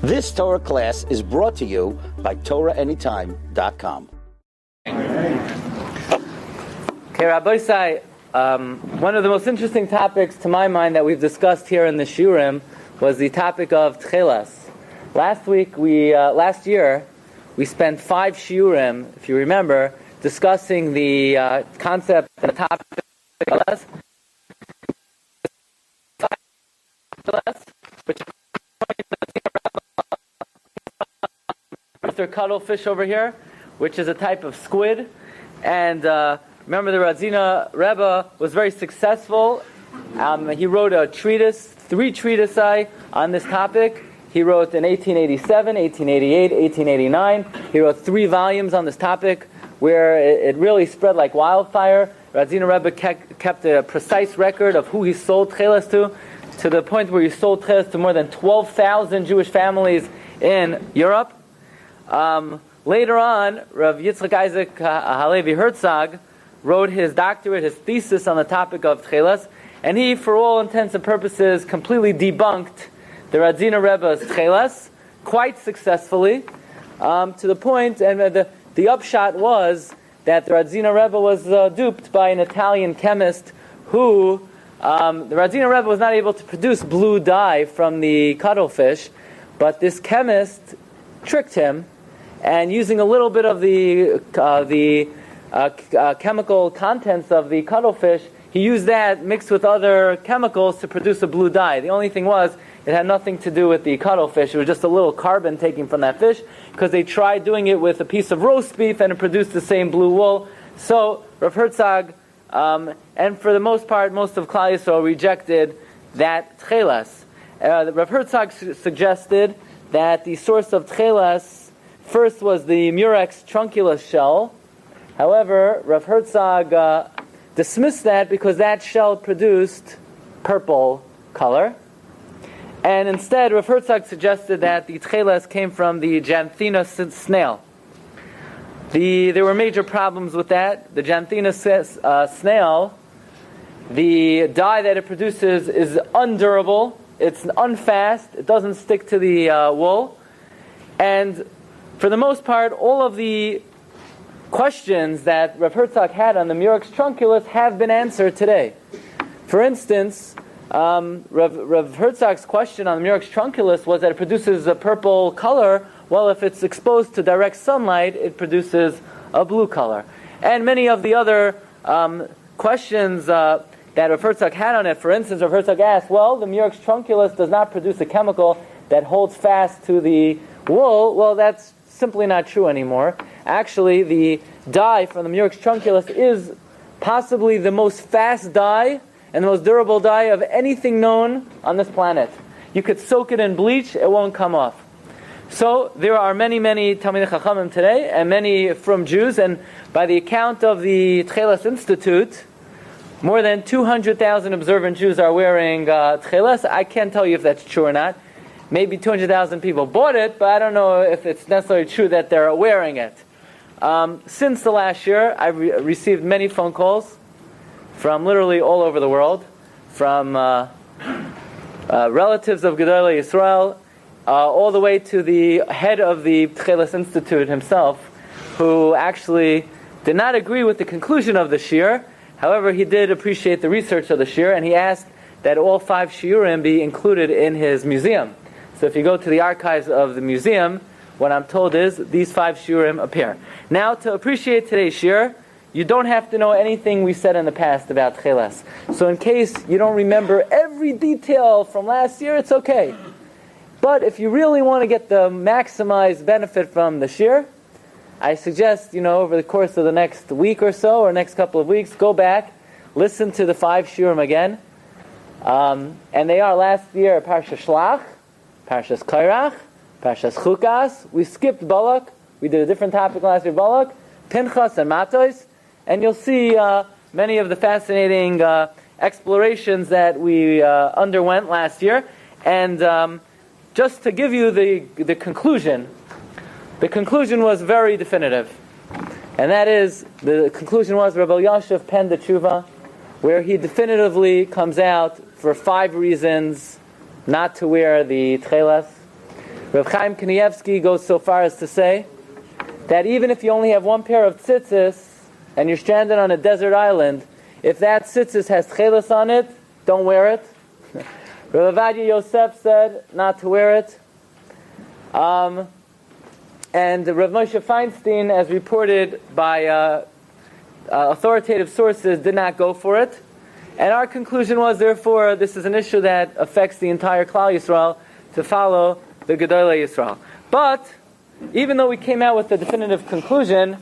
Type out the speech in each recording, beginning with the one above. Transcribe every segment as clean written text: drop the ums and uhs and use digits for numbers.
This Torah class is brought to you by TorahAnytime.com. Okay, Rabbi, one of the most interesting topics to my mind that we've discussed here in the Shiurim was the topic of Techeles. Last year, we spent 5 Shiurim, if you remember, discussing the concept and the topic of Techeles, which Mr. Cuttlefish over here, which is a type of squid. And remember, the Radzina Rebbe was very successful. He wrote a treatise, 3 treatises on this topic. He wrote in 1887, 1888, 1889. He wrote 3 volumes on this topic where it really spread like wildfire. Radzina Rebbe kept a precise record of who he sold Techeles to the point where he sold Techeles to more than 12,000 Jewish families in Europe. Later on, Rav Yitzchak Isaac Halevi Herzog wrote his doctorate, his thesis on the topic of Techeles, and he, for all intents and purposes, completely debunked the Radzina Rebbe's Techeles quite successfully, to the point, and the upshot was that the Radzina Rebbe was duped by an Italian chemist who, the Radzina Rebbe was not able to produce blue dye from the cuttlefish, but this chemist tricked him, and using a little bit of the chemical contents of the cuttlefish, he used that mixed with other chemicals to produce a blue dye. The only thing was, it had nothing to do with the cuttlefish. It was just a little carbon taken from that fish, because they tried doing it with a piece of roast beef and it produced the same blue wool. So Rav Herzog, and for the most part, most of Klal Yisrael rejected that Techeles. Rav Herzog suggested that the source of Techeles first was the Murex trunculus shell. However, Rav Herzog dismissed that because that shell produced purple color. And instead, Rav Herzog suggested that the Techeles came from the Janthina snail. There were major problems with that. The Janthina snail, the dye that it produces is undurable, it's unfast, it doesn't stick to the wool. And for the most part, all of the questions that Rav Herzog had on the Murex trunculus have been answered today. For instance, Rav Herzog's question on the Murex trunculus was that it produces a purple color. Well, if it's exposed to direct sunlight, it produces a blue color. And many of the other questions that Rav Herzog had on it, for instance, Rav Herzog asked, well, the Murex trunculus does not produce a chemical that holds fast to the wool. Well, that's simply not true anymore. Actually, the dye from the Murex trunculus is possibly the most fast dye and the most durable dye of anything known on this planet. You could soak it in bleach, it won't come off. So there are many, many Talmidei Chachamim today, and many from Jews, and by the account of the Techeles Institute, more than 200,000 observant Jews are wearing Techeles. I can't tell you if that's true or not. Maybe 200,000 people bought it, but I don't know if it's necessarily true that they're wearing it. Since the last year, I've received many phone calls from literally all over the world, from relatives of Gedolei Yisrael, all the way to the head of the Techeles Institute himself, who actually did not agree with the conclusion of the Shiur. However, he did appreciate the research of the Shiur, and he asked that all 5 Shiurim be included in his museum. So if you go to the archives of the museum, what I'm told is these 5 Shiurim appear. Now, to appreciate today's Shiur, you don't have to know anything we said in the past about Techeles. So in case you don't remember every detail from last year, it's okay. But if you really want to get the maximized benefit from the Shiur, I suggest, over the course of the next week or so, or next couple of weeks, go back, listen to the 5 Shiurim again. And they are last year Parshas Shelach, Parshas Kairach, Parshas Chukas. We skipped Balak. We did a different topic last year, Balak, Pinchas, and Matos. And you'll see many of the fascinating explorations that we underwent last year. And just to give you the conclusion, the conclusion was very definitive. And that is, the conclusion was Rabbi Yashiv penned the tshuva, where he definitively comes out for 5 reasons not to wear the Techeles. Reb Chaim Kanievsky goes so far as to say that even if you only have one pair of tzitzis and you're stranded on a desert island, if that tzitzis has techeiles on it, don't wear it. Rav Ovadia Yosef said not to wear it. And Rav Moshe Feinstein, as reported by authoritative sources, did not go for it. And our conclusion was, therefore, this is an issue that affects the entire Klal Yisrael to follow the Gedolei Yisrael. But even though we came out with the definitive conclusion,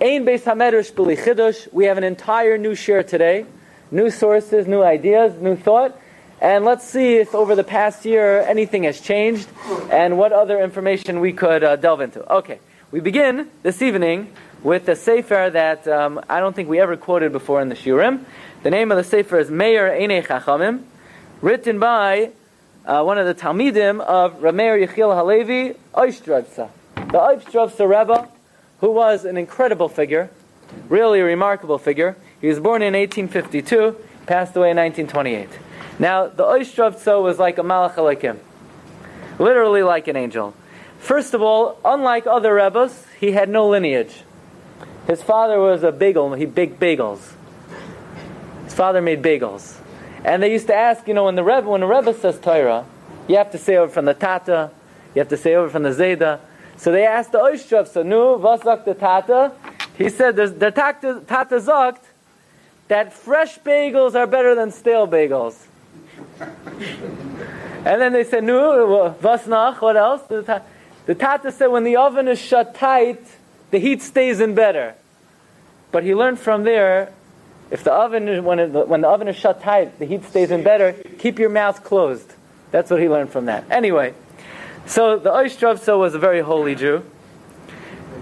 Ein Beis HaMedrash B'li Chidush, we have an entire new shiur today, new sources, new ideas, new thought, and let's see if over the past year anything has changed and what other information we could delve into. Okay, we begin this evening with a sefer that I don't think we ever quoted before in the shiurim. The name of the sefer is Meir Einei Chachamim, written by one of the Talmidim of Rav Meir Yechiel Halevi, Oistravtza. The Oistravtza Rebbe, who was an incredible figure, really a remarkable figure. He was born in 1852, passed away in 1928. Now, the Oistravtza was like a Malach Alekim, literally like an angel. First of all, unlike other Rebbes, he had no lineage. His father was a bagel, he baked bagels. His father made bagels. And they used to ask, when a Rebbe says Torah, you have to say over from the Tata, you have to say over from the Zayda. So they asked the Oistravtza, was sagt the Tata? He said, the Tata sagt that fresh bagels are better than stale bagels. And then they said, was nach? What else? The Tata said, when the oven is shut tight, the heat stays in better. But he learned from there, if the oven when the oven is shut tight, the heat stays in better. Keep your mouth closed. That's what he learned from that. Anyway, so the Oistravtza was a very holy Jew.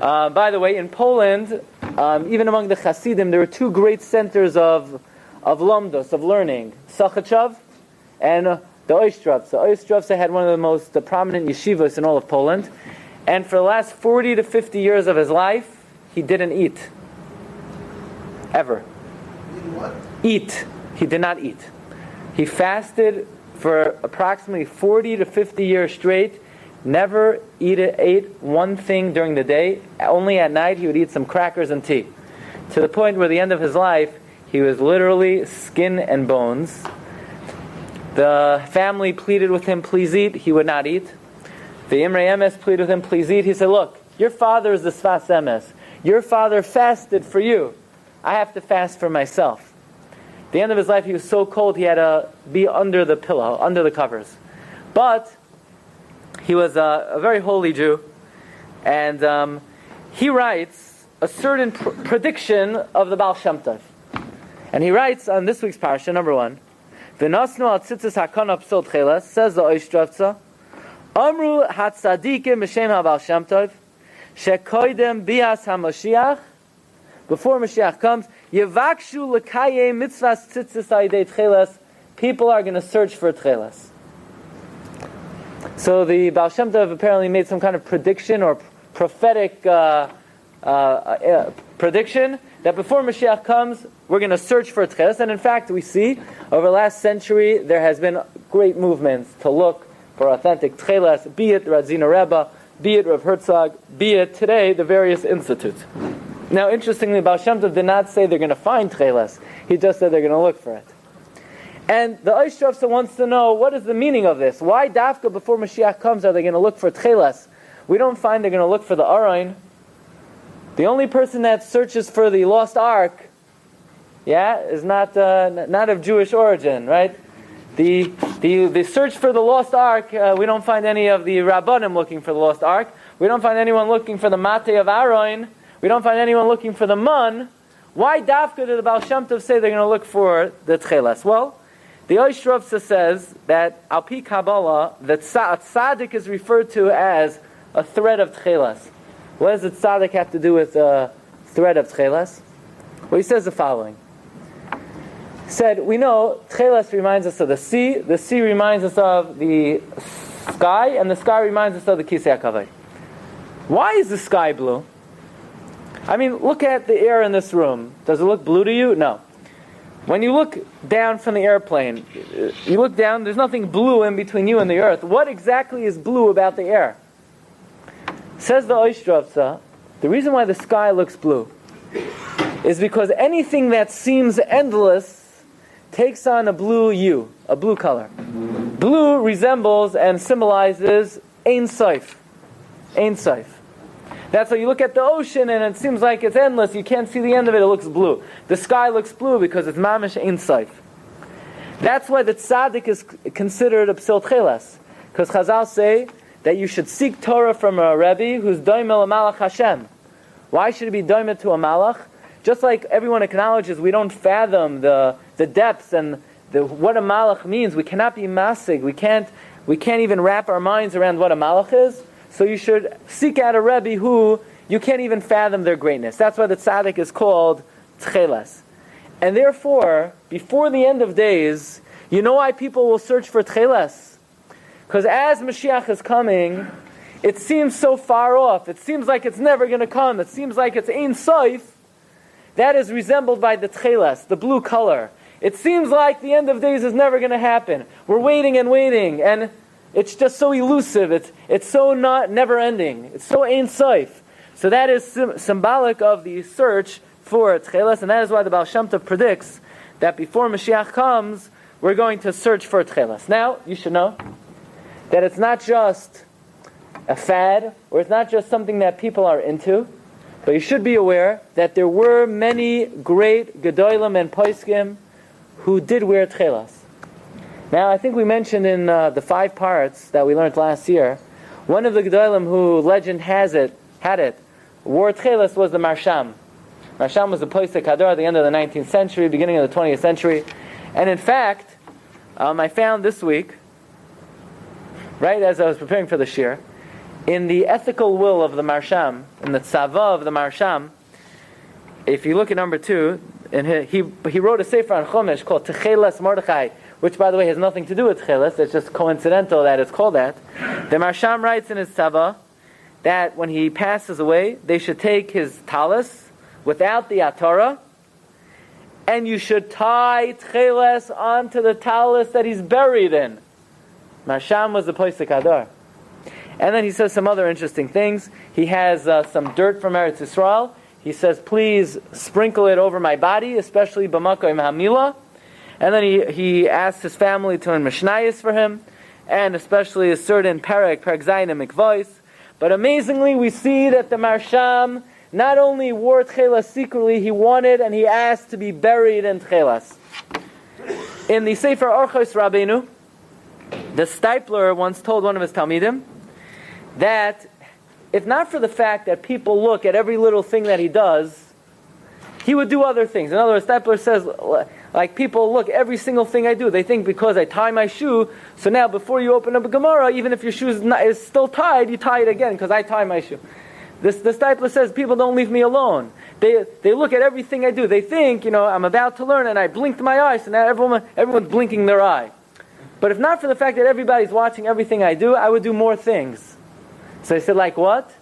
By the way, in Poland, even among the Hasidim, there were two great centers of lomdos, of learning, Sochachow and the Oistravtza. Oistravtza had one of the most prominent yeshivas in all of Poland, and for the last 40 to 50 years of his life, he didn't eat. Ever. What? Eat. He did not eat. He fasted for approximately 40 to 50 years straight, never ate one thing during the day. Only at night he would eat some crackers and tea. To the point where at the end of his life, he was literally skin and bones. The family pleaded with him, please eat. He would not eat. The Imrei Emes pleaded with him, please eat. He said, look, your father is the Sfas Emes. Your father fasted for you. I have to fast for myself. At the end of his life, he was so cold he had to be under the pillow, under the covers. But he was a very holy Jew, and he writes a certain prediction of the Baal Shem Tov. And he writes on this week's Parsha, number 1, V'nosnu al tzitzis hakana p'sol techeiles, says the Oistravtza, Amru hatzadikim b'shem ha-Baal Shem Tov, shekoidem bias ha-Mashiach, before Mashiach comes, Yevakshu l'kayeh mitzvahs tzitzis ha'idei techeiles, people are going to search for techeiles. So the Baal Shem Tov apparently made some kind of prediction or prophetic prediction that before Mashiach comes, we're going to search for techeiles. And in fact, we see over the last century there has been great movements to look for authentic techeiles, be it Radzina Rebbe, be it Rav Herzog, be it today the various institutes. Now, interestingly, Baal Shem Tov did not say they're going to find techeiles. He just said they're going to look for it. And the Oistravtza wants to know, what is the meaning of this? Why dafka before Mashiach comes are they going to look for techeiles? We don't find they're going to look for the Aron. The only person that searches for the lost ark, is not of Jewish origin, right? The search for the lost ark, we don't find any of the Rabbanim looking for the lost ark. We don't find anyone looking for the Mate of Aaron. We don't find anyone looking for the Man. Why dafka did the Baal Shem Tov say they're going to look for the techeiles? Well, the Oistravtza says that Al Pi Kabbalah, that tzaddik is referred to as a thread of techeiles. What does the tzaddik have to do with a thread of techeiles? Well, he says the following. He said, we know techeiles reminds us of the sea reminds us of the sky, and the sky reminds us of the Kisei HaKavod. Why is the sky blue? I mean, look at the air in this room. Does it look blue to you? No. When you look down from the airplane, you look down, there's nothing blue in between you and the earth. What exactly is blue about the air? Says the Oishtravsa, the reason why the sky looks blue is because anything that seems endless takes on a blue hue, a blue color. Blue resembles and symbolizes Ein Sof. Ein Sof. That's why you look at the ocean and it seems like it's endless. You can't see the end of it. It looks blue. The sky looks blue because it's mamish ein sof. That's why the tzaddik is considered a psil techeles. Because Chazal say that you should seek Torah from a Rabbi who's doimel a malach Hashem. Why should it be doimel to a malach? Just like everyone acknowledges we don't fathom the depths and what a malach means. We cannot be masig. We can't even wrap our minds around what a malach is. So you should seek out a Rebbe who you can't even fathom their greatness. That's why the tzaddik is called Techeles. And therefore, before the end of days, you know why people will search for Techeles? Because as Mashiach is coming, it seems so far off. It seems like it's never going to come. It seems like it's Ein Sof. That is resembled by the Techeles, the blue color. It seems like the end of days is never going to happen. We're waiting and waiting, and it's just so elusive. It's so not never ending. It's so Ein Sof. So that is symbolic of the search for Techeles, and that is why the Baal Shem Tov predicts that before Mashiach comes, we're going to search for Techeles. Now, you should know that it's not just a fad, or it's not just something that people are into, but you should be aware that there were many great Gedolim and Poskim who did wear Techeles. Now, I think we mentioned in the 5 parts that we learned last year, one of the Gedolim who legend had it, wore Techeles was the Marsham. Marsham was the Posek Hadar at the end of the 19th century, beginning of the 20th century. And in fact, I found this week, right as I was preparing for the Shiur, in the ethical will of the Marsham, in the Tzava of the Marsham, if you look at number 2, and he wrote a sefer on Chumash called Techeles Mordechai, which, by the way, has nothing to do with Techeles. It's just coincidental that it's called that. The Marsham writes in his Tzava that when he passes away, they should take his talis without the atara, and you should tie Techeles onto the talis that he's buried in. Marsham was the Posek Hadar. And then he says some other interesting things. He has some dirt from Eretz Yisrael. He says, please sprinkle it over my body, especially b'makom hamila. And then he asks his family to learn Mishnayos for him, and especially a certain Perek Zayin and Mikvos. But amazingly, we see that the Marsham not only wore Techeles secretly, he wanted and he asked to be buried in Techeles. In the Sefer Orchos Rabbeinu, the Stipler once told one of his Talmidim that if not for the fact that people look at every little thing that he does, he would do other things. In other words, Stipler says, like, people look every single thing I do. They think because I tie my shoe, so now before you open up a Gemara, even if your shoe is still tied, you tie it again because I tie my shoe. The Stipler says people don't leave me alone. They look at everything I do. They think, I'm about to learn and I blinked my eye, so now everyone's blinking their eye. But if not for the fact that everybody's watching everything I do, I would do more things. So he said, like what?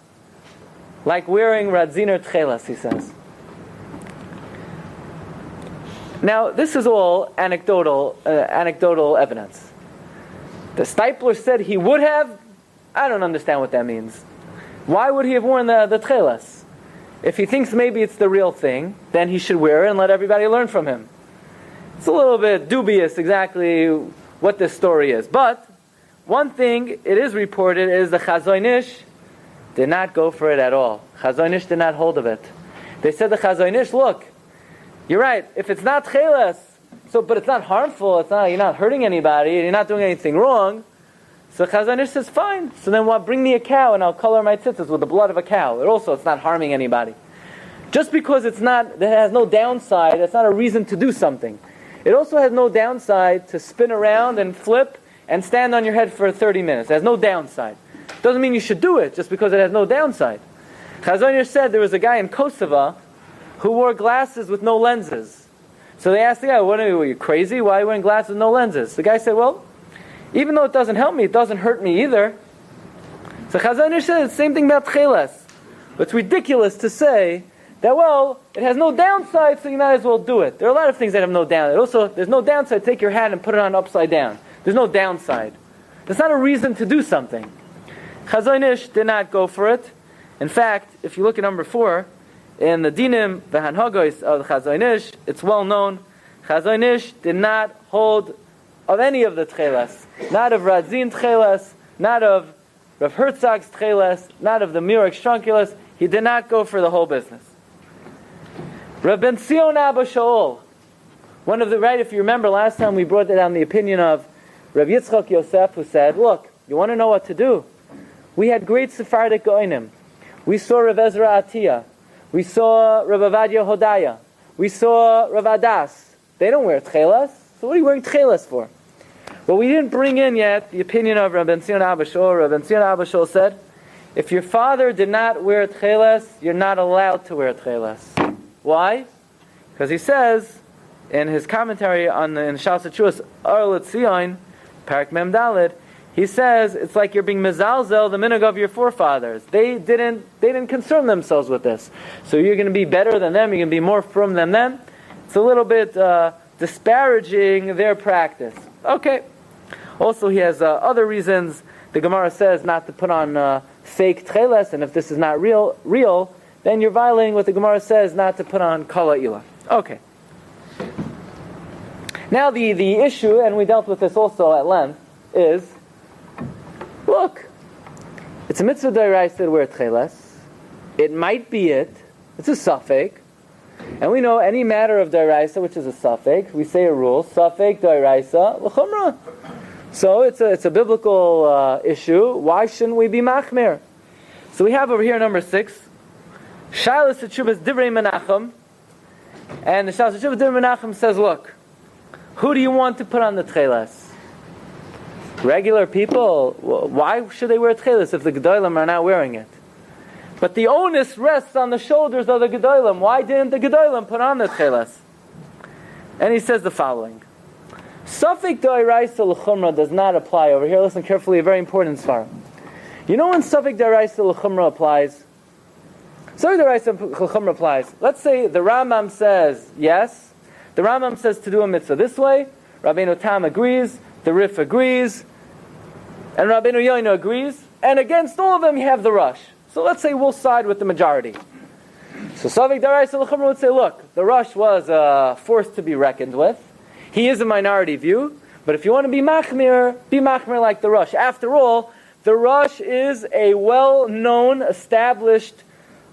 Like wearing Radziner Techeles, he says. Now, this is all anecdotal evidence. The Stipler said he would have. I don't understand what that means. Why would he have worn the Techeles? If he thinks maybe it's the real thing, then he should wear it and let everybody learn from him. It's a little bit dubious exactly what this story is. But one thing it is reported is the Chazon Ish did not go for it at all. Chazon Ish did not hold of it. They said the Chazon Ish, look, you're right, if it's not Techeles, but it's not harmful, you're not hurting anybody, you're not doing anything wrong, so Chazon Ish says, fine, so then bring me a cow and I'll color my tzitzis with the blood of a cow. It's not harming anybody. Just because it has no downside, it's not a reason to do something. It also has no downside to spin around and flip and stand on your head for 30 minutes. It has no downside. Doesn't mean you should do it just because it has no downside. Chazon Ish said there was a guy in Kosovo who wore glasses with no lenses. So they asked the guy, were you crazy? Why are you wearing glasses with no lenses? The guy said, well, even though it doesn't help me, it doesn't hurt me either. So Chazon Ish said the same thing about Techeles. But it's ridiculous to say that, well, it has no downside, so you might as well do it. There are a lot of things that have no downside. Also, there's no downside, take your hat and put it on upside down. There's no downside. That's not a reason to do something. Chazon Ish did not go for it. In fact, if you look at number 4, in the Dinim, the Hanhagos of Chazon Ish, it's well known, Chazon Ish did not hold of any of the techeiles. Not of Radzin techeiles, not of Rav Herzog's techeiles, not of the Mirek Strunculus. He did not go for the whole business. Rav Ben Zion Abba Shaul, one of the, right, if you remember last time we brought down the opinion of Rav Yitzchak Yosef, who said, look, you want to know what to do? We had great Sephardic Goinim. We saw Rav Ezra Atiyah. We saw Rav Avadia Hodaya. We saw Rav Adas. They don't wear techeiles, so what are you wearing techeiles for? Well, we didn't bring in yet the opinion of Rav Ben Zion Abba Shaul. Rav Ben Zion Abba Shaul said, if your father did not wear techeiles, you're not allowed to wear techeiles. Why? Because he says, in his commentary on the Shas HaTshuas Or L'Tzion, Parak Mem Daled, he says it's like you're being mezalzel the minhag of your forefathers. They didn't concern themselves with this. So you're going to be better than them. You're going to be more from than them. It's a little bit disparaging their practice. Okay. Also, he has other reasons. The Gemara says not to put on fake techeiles, and if this is not real, then you're violating what the Gemara says not to put on kala ilah. Okay. Now the issue, and we dealt with this also at length, is, look, it's a mitzvah d'oraisa to wear techeiles. It might be it. It's a suffix. And we know any matter of d'oraisa, which is a suffix, we say a rule, suffix d'oraisa l'chumra. So it's a biblical issue. Why shouldn't we be machmir? So we have over here number 6, Shalos Teshuvas Divrei Menachem, and the Shalos Teshuvas Divrei Menachem says, look, who do you want to put on the techeiles? Regular people. Why should they wear techeiles if the Gedolim are not wearing it? But the onus rests on the shoulders of the Gedolim. Why didn't the Gedolim put on the techeiles? And he says the following. Suffix d'oraisa l'chumra does not apply over here. Listen carefully, a very important svara. You know when suffix d'oraisa l'chumra applies? Suffix d'oraisa l'chumra applies. Let's say the Rambam says yes. The Rambam says to do a mitzvah this way. Rabbeinu Tam agrees. The Rif agrees. And Rabbeinu Yoina agrees. And against all of them you have the Rush. So let's say we'll side with the majority. So suffix d'oraisa l'chumra would say, look, the Rush was a force to be reckoned with. He is a minority view, but if you want to be machmir like the Rush. After all, the Rush is a well-known, established,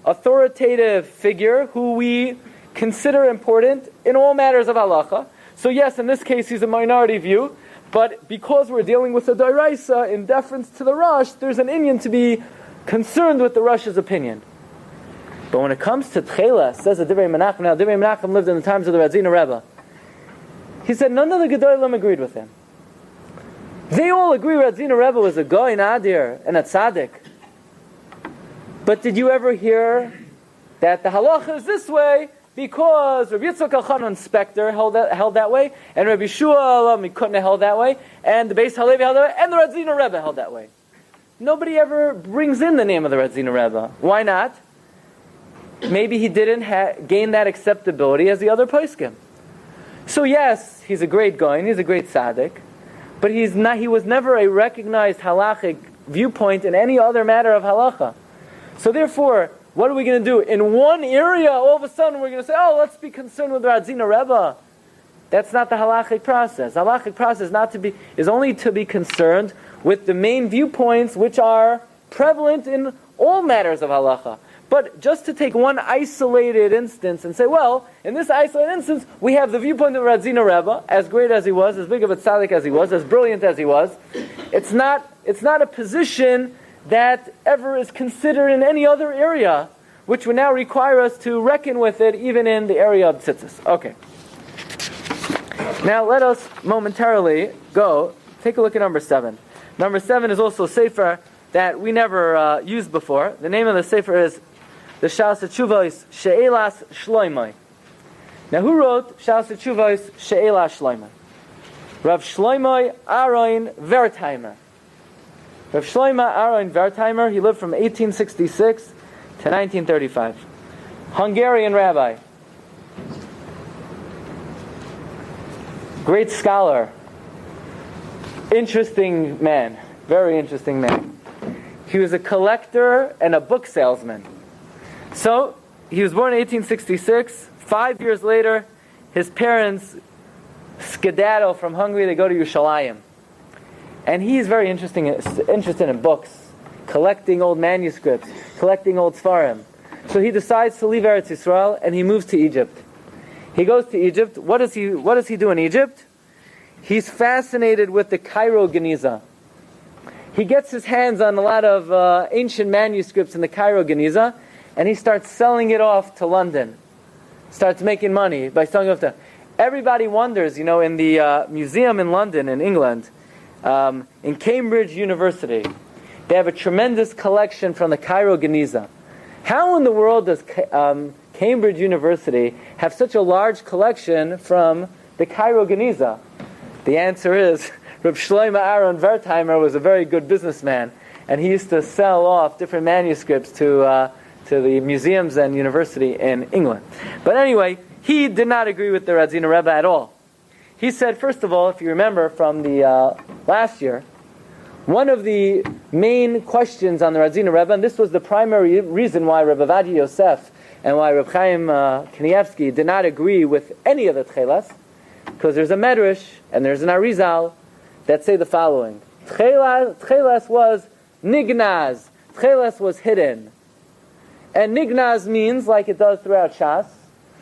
authoritative figure who we consider important in all matters of halacha. So yes, in this case he's a minority view, but because we're dealing with a d'oraisa in deference to the Rush, there's an inyan to be concerned with the Rush's opinion. But when it comes to techeiles, says the Divrei Menachem, now Divrei Menachem lived in the times of the Radzina Rebbe. He said none of the Gedolim agreed with him. They all agree Radzina Rebbe was a goy, nadir, and a tzaddik. But did you ever hear that the halacha is this way because Rabbi Yitzchak Elchanan Spector held that way, and Rabbi Shua couldn't have held that way, and the Beis Halevi held that way, and the Radzina Rebbe held that way? Nobody ever brings in the name of the Radzina Rebbe. Why not? Maybe he didn't gain that acceptability as the other poskim. So yes, he's a great goyin, he's a great tzaddik, but he was never a recognized halachic viewpoint in any other matter of halacha. So therefore, what are we going to do? In one area, all of a sudden we're going to say, oh, let's be concerned with Radzina Rebbe. That's not the halachic process. The halachic process is only to be concerned with the main viewpoints which are prevalent in all matters of halacha. But just to take one isolated instance and say, well, in this isolated instance, we have the viewpoint of Radzina Rebbe, as great as he was, as big of a tzaddik as he was, as brilliant as he was. It's not a position that ever is considered in any other area, which would now require us to reckon with it even in the area of tzitzis. Okay. Now let us momentarily take a look at number 7. Number 7 is also a sefer that we never used before. The name of the sefer is the Shalos Teshuvos She'elas Shloimeh. Now, who wrote Shalos Teshuvos She'elas Shloimeh? Rav Shloimeh Aron Wertheimer. Rav Shloimeh Aron Wertheimer, he lived from 1866 to 1935. Hungarian rabbi. Great scholar. Interesting man. Very interesting man. He was a collector and a book salesman. So, he was born in 1866. 5 years later, his parents skedaddle from Hungary. They go to Yerushalayim. And he's very interested in books, collecting old manuscripts, collecting old Sfarim. So he decides to leave Eretz Yisrael and he moves to Egypt. He goes to Egypt. What does he do in Egypt? He's fascinated with the Cairo Geniza. He gets his hands on a lot of ancient manuscripts in the Cairo Geniza, and he starts selling it off to London. Starts making money by selling it off to... Everybody wonders, in the museum in London, in England, in Cambridge University, they have a tremendous collection from the Cairo Geniza. How in the world does Cambridge University have such a large collection from the Cairo Geniza? The answer is, Reb Shlomo Aaron Wertheimer was a very good businessman, and he used to sell off different manuscripts to the museums and university in England. But anyway, he did not agree with the Radziner Rebbe at all. He said, first of all, if you remember from the last year, one of the main questions on the Radziner Rebbe, and this was the primary reason why Reb Avadia Yosef and why Reb Chaim Kanievsky did not agree with any of the Techeles, because there's a Medrash and there's an Arizal that say the following. Techeles was nignaz. Techeles was hidden. And nignaz means, like it does throughout Shas,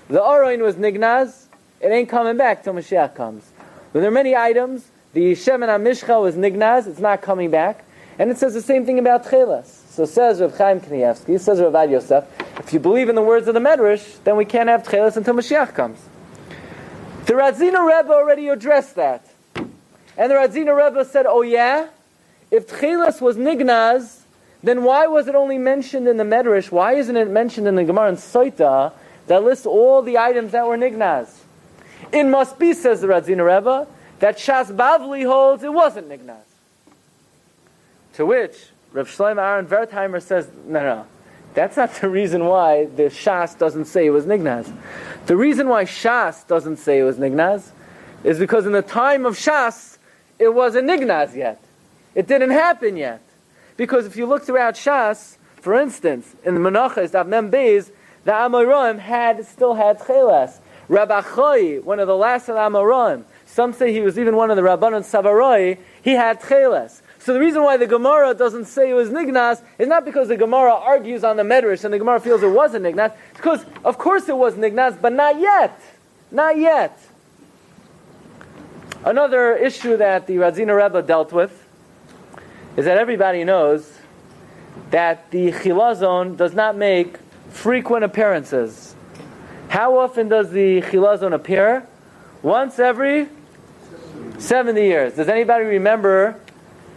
the Aron was nignaz, it ain't coming back till Mashiach comes. But there are many items. The Shemen HaMishcha was nignaz, it's not coming back. And it says the same thing about Techeles. So says Reb Chaim Kanievsky, says Reb Avadia Yosef, if you believe in the words of the Medrash, then we can't have Techeles until Mashiach comes. The Radziner Rebbe already addressed that. And the Radziner Rebbe said, oh yeah, if Techeles was nignaz, then why was it only mentioned in the Medrash? Why isn't it mentioned in the Gemara and Soita that lists all the items that were nignaz? It must be, says the Radziner Rebbe, that Shas Bavli holds it wasn't nignaz. To which Reb Shlomo Aaron Wertheimer says, no, that's not the reason why the Shas doesn't say it was nignaz. The reason why Shas doesn't say it was nignaz is because in the time of Shas, it wasn't nignaz yet. It didn't happen yet. Because if you look throughout Shas, for instance, in the Menachos, Daf Mem Beis, the Amoraim still had Techeles. Rabbi Choi, one of the last of the Amoraim, some say he was even one of the Rabbanon Savaroi, he had Techeles. So the reason why the Gemara doesn't say it was nignaz is not because the Gemara argues on the Medrash and the Gemara feels it wasn't nignaz. It's because, of course it was nignaz, but not yet. Not yet. Another issue that the Radziner Rebbe dealt with is that everybody knows that the Chilazon does not make frequent appearances. How often does the Chilazon appear? Once every 70 years. Does anybody remember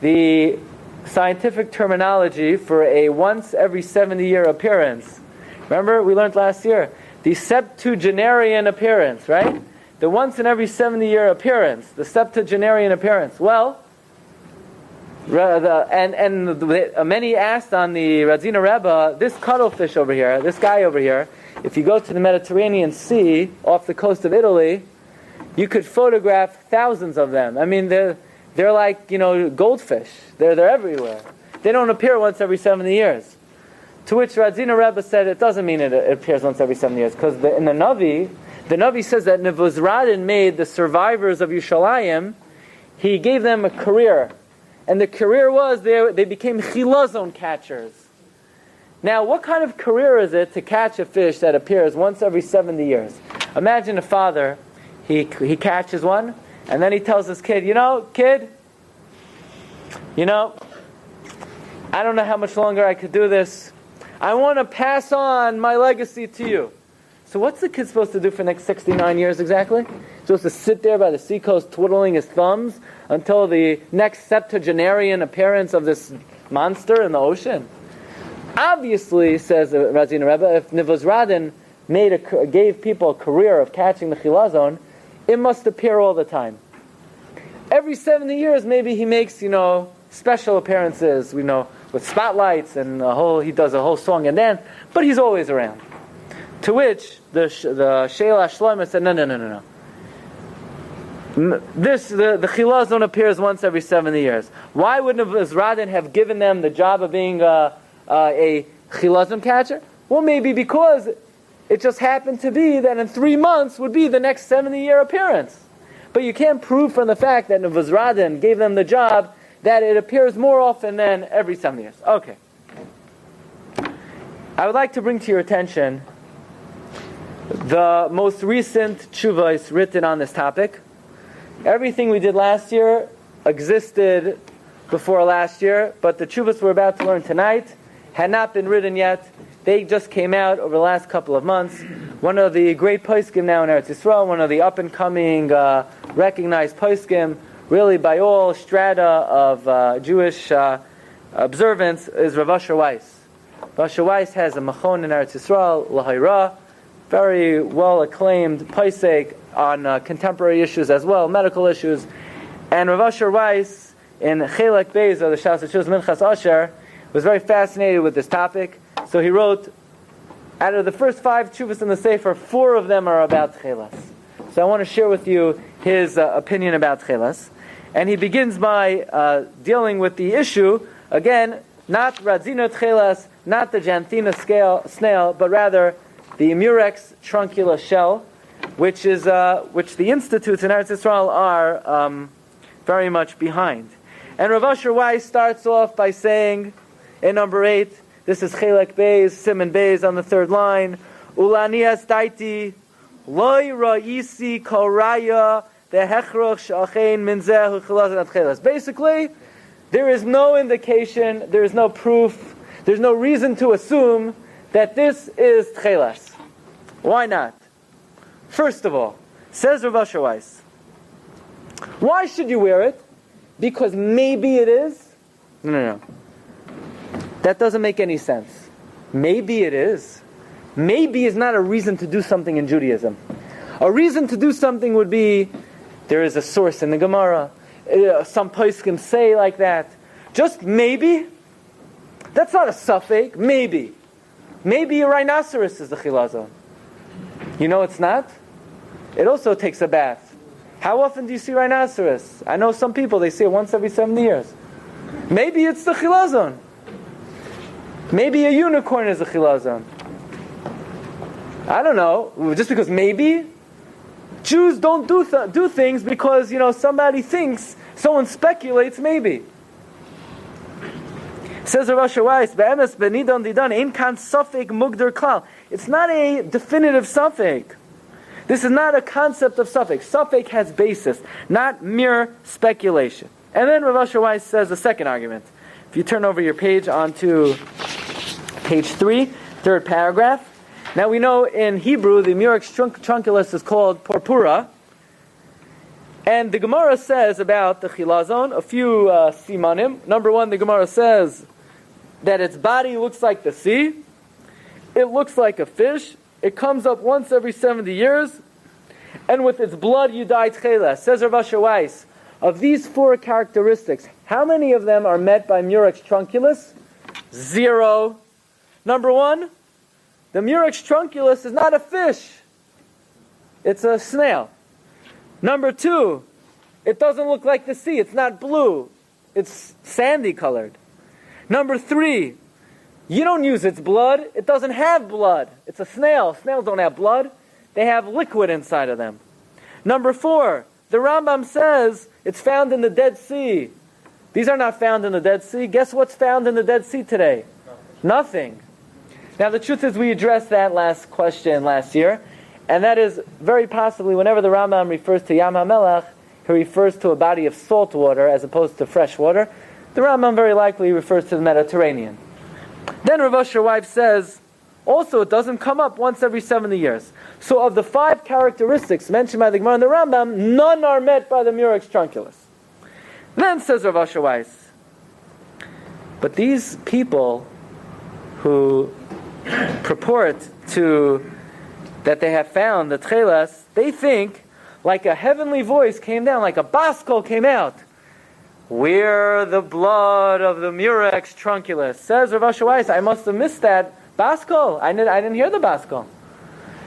the scientific terminology for a once every 70-year appearance? Remember, we learned last year, the septuagenarian appearance, right? The once in every 70-year appearance, the septuagenarian appearance. Well, many asked on the Radziner Rebbe, this cuttlefish over here, this guy over here, if you go to the Mediterranean Sea off the coast of Italy, you could photograph thousands of them. I mean, they're like, goldfish. They're everywhere. They don't appear once every 70 years. To which Radziner Rebbe said it doesn't mean it appears once every 70 years, because in the Navi says that Nebuzradan made the survivors of Yerushalayim, he gave them a career. And the career was they became chilazon catchers. Now, what kind of career is it to catch a fish that appears once every 70 years? Imagine a father, he catches one, and then he tells his kid, kid, I don't know how much longer I could do this. I want to pass on my legacy to you. So what's the kid supposed to do for the next 69 years exactly? He's supposed to sit there by the seacoast twiddling his thumbs until the next septuagenarian appearance of this monster in the ocean? Obviously, says Radziner Rebbe, if Nebuzradan gave people a career of catching the chilazon, it must appear all the time. Every 70 years, maybe he makes, special appearances, with spotlights and he does a whole song and dance, but he's always around. To which the Shelach Shlomo said, no. The chilazon appears once every 70 years. Why wouldn't Vizradin have given them the job of being a chilazon catcher? Well, maybe because it just happened to be that in 3 months would be the next 70-year appearance. But you can't prove from the fact that Vizradin gave them the job that it appears more often than every 70 years. Okay. I would like to bring to your attention the most recent tshuvos written on this topic. Everything we did last year existed before last year, but the tshuvos we're about to learn tonight had not been written yet. They just came out over the last couple of months. One of the great poskim now in Eretz Yisrael, one of the up-and-coming recognized poskim, really by all strata of Jewish observance, is Rav Weiss. Rav Weiss has a machon in Eretz Yisrael, L'Haira, very well-acclaimed posek on contemporary issues as well, medical issues. And Rav Weiss, in Chelak Beis of the Shas Shus Minchas Asher, was very fascinated with this topic. So he wrote, out of the first 5 tshuvos in the Sefer, 4 of them are about Techeles. So I want to share with you his opinion about Techeles. And he begins by dealing with the issue, again, not Radzina Techeles, not the Janthina snail, but rather the Murex truncula shell, which the institutes in Eretz Yisrael are very much behind. And Rav Weiss starts off by saying, in number 8, this is Chelak Beis, Siman Beis on the 3rd line, Ulanias daiti, loy ra'isi koraya, dehechroch sha'achein minzeh hu'chilazon atcheles. Basically, there is no indication, there is no proof, there's no reason to assume that this is Techeles. Why not? First of all, says Rav Weiss, why should you wear it? Because maybe it is? No. That doesn't make any sense. Maybe it is. Maybe is not a reason to do something in Judaism. A reason to do something would be, there is a source in the Gemara, some poskim say like that. Just maybe? That's not a suffix. Maybe. Maybe a rhinoceros is the chilazon. You know it's not? It also takes a bath. How often do you see rhinoceros? I know some people, they see it once every 70 years. Maybe it's the chilazon. Maybe a unicorn is a chilazon. I don't know. Just because maybe? Jews don't do things because, somebody thinks, someone speculates maybe. Says Rav Weiss, "Be'emes benidon didan ein kan safek mugdar klal." It's not a definitive safek. This is not a concept of safek. Safek has basis, not mere speculation. And then Rav Weiss says the second argument. If you turn over your page onto page 3, 3rd paragraph. Now we know in Hebrew the murex trunculus is called purpura. And the Gemara says about the chilazon a few simanim. Number 1, the Gemara says that its body looks like the sea. It looks like a fish. It comes up once every 70 years. And with its blood you die techeiles. Says Rav Weiss, of these 4 characteristics, how many of them are met by murex trunculus? 0. Number 1, the murex trunculus is not a fish. It's a snail. Number 2, it doesn't look like the sea. It's not blue. It's sandy colored. Number 3, you don't use its blood. It doesn't have blood. It's a snail. Snails don't have blood. They have liquid inside of them. Number 4, the Rambam says it's found in the Dead Sea. These are not found in the Dead Sea. Guess what's found in the Dead Sea today? Nothing. Now the truth is we addressed that last question last year, and that is very possibly whenever the Rambam refers to Yam HaMelech, he refers to a body of salt water as opposed to fresh water. The Rambam very likely refers to the Mediterranean. Then Rav Weiss says, also it doesn't come up once every 70 years. So of the 5 characteristics mentioned by the Gemara and the Rambam, none are met by the murex trunculus. Then says Rav Weiss, but these people who purport to that they have found the techeiles, they think like a heavenly voice came down, like a baskol came out. We're the blood of the murex trunculus. Says Rav Weiss, I must have missed that baskol. I didn't hear the baskol.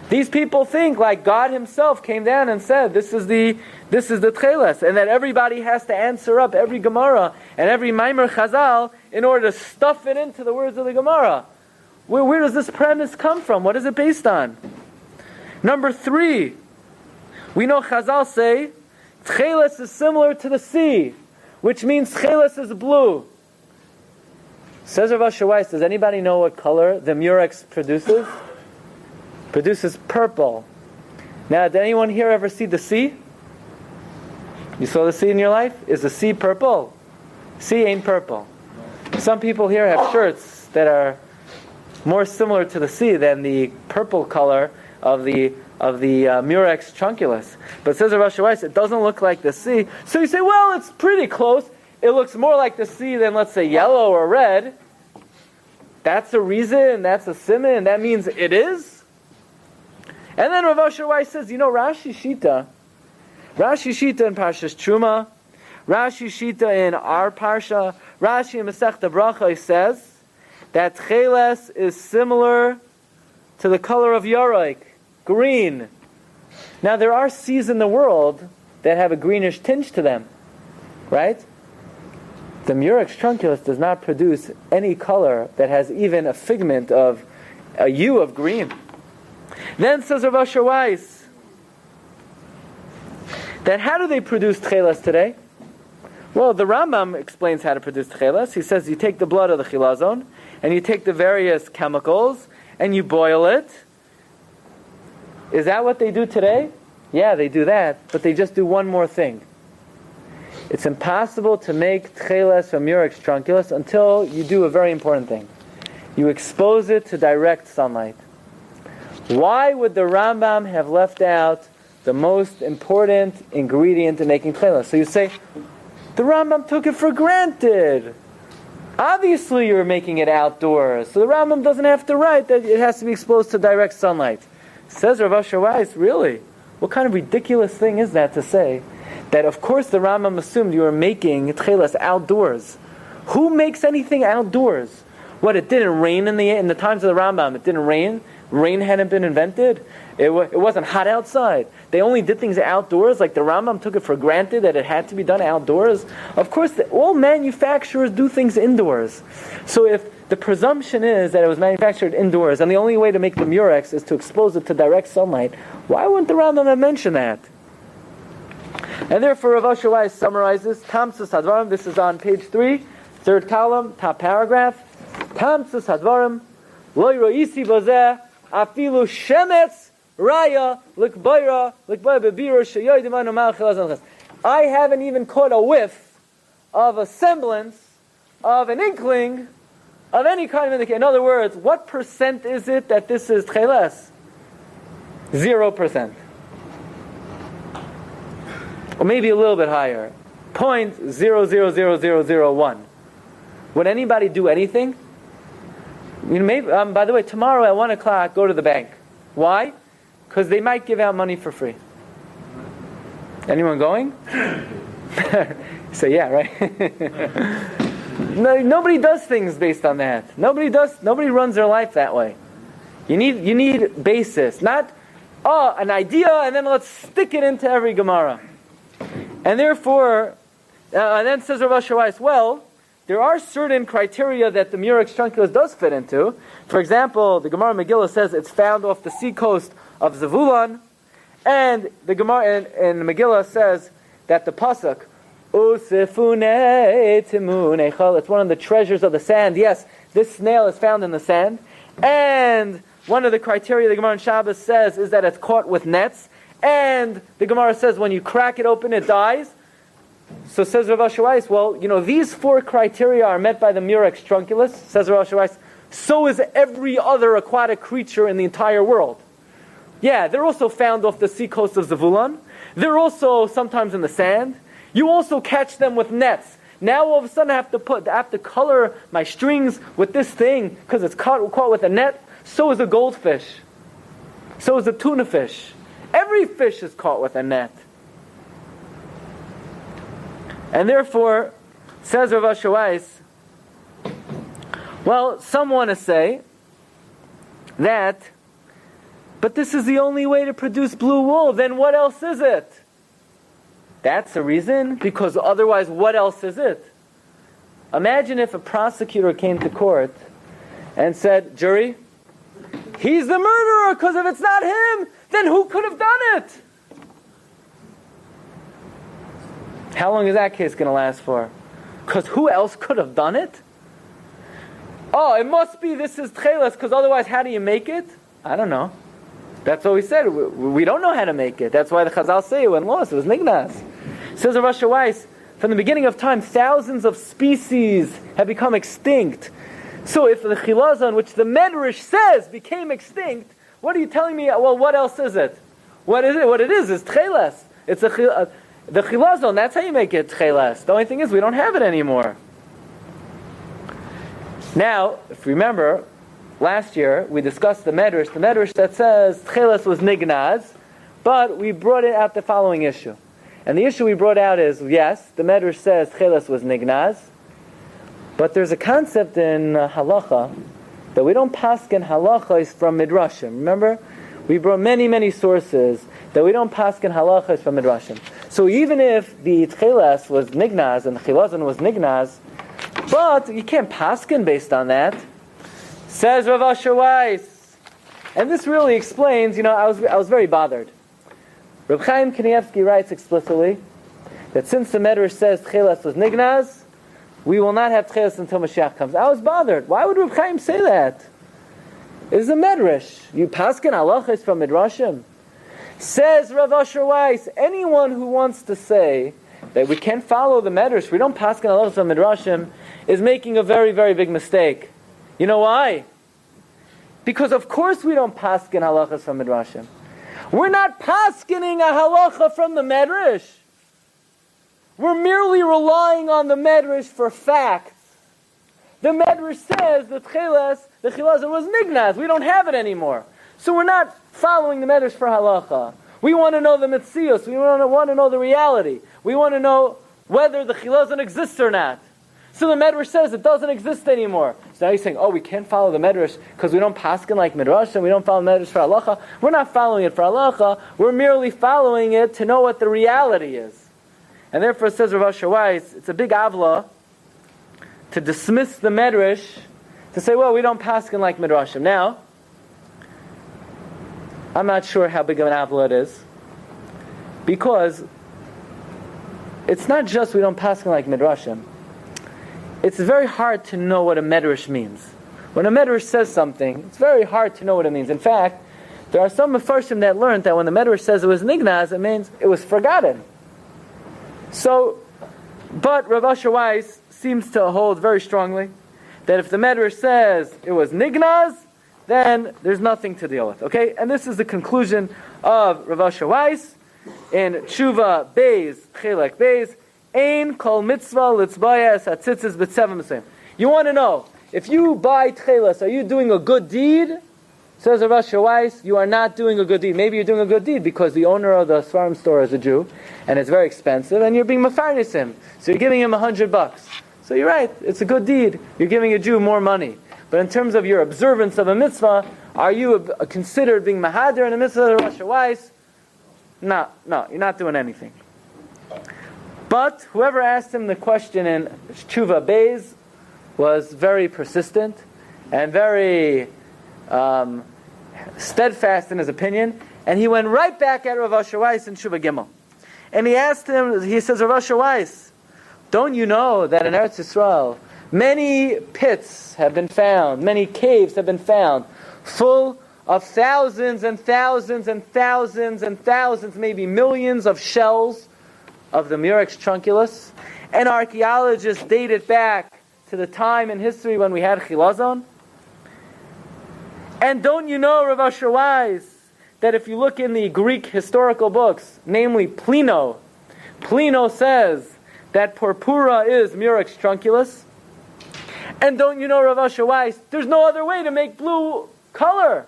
These people think like God Himself came down and said, this is the Techeles, and that everybody has to answer up every Gemara and every Maimer Chazal in order to stuff it into the words of the Gemara. Where does this premise come from? What is it based on? Number 3, we know Chazal say, Techeles is similar to the sea, which means Techeles is blue. Says Rav Weiss, does anybody know what color the murex produces? Produces purple. Now, did anyone here ever see the sea? You saw the sea in your life? Is the sea purple? Sea ain't purple. Some people here have shirts that are more similar to the sea than the purple color of the murex trunculus. But it says Rav Weiss, it doesn't look like the sea. So you say, well, it's pretty close. It looks more like the sea than, let's say, yellow or red. That's a reason, that's a siman, that means it is. And then Rav Weiss says, Rashi Shita in Parshas Truma, Rashi Shita in our Parsha, Rashi in Masechta Bracha says that Techeles is similar to the color of Yaroik, green. Now there are seas in the world that have a greenish tinge to them, right? The murex trunculus does not produce any color that has even a figment of a hue of green. Then says Rav Weiss that how do they produce Techeles today? Well, the Rambam explains how to produce Techeles. He says you take the blood of the chilazon and you take the various chemicals and you boil it. Is that what they do today? Yeah, they do that, but they just do one more thing. It's impossible to make Techeles from murex trunculus until you do a very important thing. You expose it to direct sunlight. Why would the Rambam have left out the most important ingredient in making Techeles? So you say, the Rambam took it for granted. Obviously you're making it outdoors, so the Rambam doesn't have to write that it has to be exposed to direct sunlight. Says Rav Weiss, really? What kind of ridiculous thing is that to say? That of course the Rambam assumed you were making Techeles outdoors. Who makes anything outdoors? What, it didn't rain in the times of the Rambam? It didn't rain? Rain hadn't been invented? It wasn't hot outside. They only did things outdoors, like the Rambam took it for granted that it had to be done outdoors. Of course, all manufacturers do things indoors. So if the presumption is that it was manufactured indoors, and the only way to make the murex is to expose it to direct sunlight, why wouldn't the Rambam have mentioned that? And therefore, Rav Weiss summarizes, Tamsus Hadvarim, this is on page 3, third column, top paragraph. Tamsus Hadvarim, Lo Roisi Bozeh, Afilu Shemetz Raya Likbayra Bebira Sheyoidimanu Malchilaz. I haven't even caught a whiff of a semblance of an inkling of any kind of indication. In other words, what percent is it that this is Techeles? 0%. Or maybe a little bit higher. 0.000001. Would anybody do anything? Maybe, by the way, tomorrow at 1 o'clock, go to the bank. Why? Because they might give out money for free. Anyone going? So yeah, right? No, nobody does things based on that. Nobody runs their life that way. You need basis, not an idea and then let's stick it into every Gemara. And therefore, and then says Rav Weiss, well, there are certain criteria that the murex trunculus does fit into. For example, the Gemara Megillah says it's found off the seacoast of Zevulun, and the Gemara in Megillah says that the pasuk Usefune Timun Echal, it's one of the treasures of the sand. Yes, this snail is found in the sand, and one of the criteria the Gemara in Shabbos says is that it's caught with nets, and the Gemara says when you crack it open, it dies. So says Rav Weiss, well, these 4 criteria are met by the murex trunculus, says Rav Weiss, so is every other aquatic creature in the entire world. Yeah, they're also found off the seacoast of Zevulun. They're also sometimes in the sand. You also catch them with nets. Now all of a sudden I have to color my strings with this thing because it's caught with a net. So is a goldfish. So is a tuna fish. Every fish is caught with a net. And therefore, says Rav Weiss, well, some want to say that But this is the only way to produce blue wool. Then what else is it? That's the reason, because otherwise what else is it? Imagine if a prosecutor came to court and said, jury, he's the murderer, because if it's not him, then who could have done it? How long is that case going to last for? Because who else could have done it? Oh, it must be this is techeiles, because otherwise how do you make it? I don't know. That's what we said. We don't know how to make it. That's why the Chazal say it went lost. It was nignaz. Says Rabbi Weiss, from the beginning of time, thousands of species have become extinct. So if the chilazon, which the Medrash says became extinct, what are you telling me? Well, what else is it? What is it? What it is techeiles. It's the chilazon. That's how you make it techeiles. The only thing is we don't have it anymore. Now, if you remember, last year we discussed the Medrash that says techeiles was nignaz, but we brought it out the following issue. And the issue we brought out is, yes, the Medrash says techeiles was nignaz, but there's a concept in halacha that we don't paskin halachas from midrashim. Remember? We brought many sources that we don't paskin halachas from midrashim. So even if the techeiles was nignaz and the chilazon was nignaz, but you can't paskin based on that. Says Rav Asher Weiss, and this really explains. I was very bothered. Reb Chaim Kanievsky writes explicitly that since the Medrash says techeiles was nignaz, we will not have techeiles until Mashiach comes. I was bothered. Why would Reb Chaim say that? It's a Medrash. You paskin halachas from midrashim. Says Rav Asher Weiss, anyone who wants to say that we can't follow the Medrash, we don't paskin halachas from midrashim, is making a very, very big mistake. You know why? Because of course we don't paskin halachas from midrashim. We're not paskining a halacha from the Medrash. We're merely relying on the Medrash for facts. The Medrash says the chilazon was nignaz. We don't have it anymore. So we're not following the Medrash for halacha. We want to know the metzius. We want to know the reality. We want to know whether the chilazon exists or not. So the Medrash says it doesn't exist anymore. So now you're saying, we can't follow the Medrash because we don't paskin like Midrash and we don't follow the Medrash for halacha. We're not following it for halacha. We're merely following it to know what the reality is. And therefore, says Rav Asher Weiss, it's a big avla to dismiss the Medrash, to say, we don't paskin like Midrashim. Now, I'm not sure how big of an avla it is, because it's not just we don't paskin like Midrashim. It's very hard to know what a medrash means. When a medrash says something, it's very hard to know what it means. In fact, there are some mefarshim that learned that when the medrash says it was nignaz, it means it was forgotten. So, but Rav Asher Weiss seems to hold very strongly that if the medrash says it was nignaz, then there's nothing to deal with. Okay, and this is the conclusion of Rav Asher Weiss in Tshuva Beis Chelek Beis. Ein kol mitzvah litzbayas hatzitzis b'tzeva mesayim. You want to know, if you buy techeiles, are you doing a good deed? Says Rav Asher Weiss, you are not doing a good deed. Maybe you're doing a good deed because the owner of the Svarim store is a Jew, and it's very expensive, and you're being mefarnes him. So you're giving him $100. So you're right, it's a good deed. You're giving a Jew more money. But in terms of your observance of a mitzvah, are you considered being mahadir in a mitzvah of Rav Asher Weiss? No, you're not doing anything. But whoever asked him the question in Tshuva Beis was very persistent and very steadfast in his opinion, and he went right back at Rav Asher Weiss in Tshuva Gimel. And he asked him, he says, Rav Asher Weiss, don't you know that in Eretz Yisrael many pits have been found, many caves have been found, full of thousands and thousands and thousands and thousands, maybe millions of shells of the Murex trunculus, and archaeologists date it back to the time in history when we had chilazon? And don't you know, Rav Asher Weiss, that if you look in the Greek historical books, namely Plino says that purpura is Murex trunculus? And don't you know, Rav Asher Weiss, there's no other way to make blue color?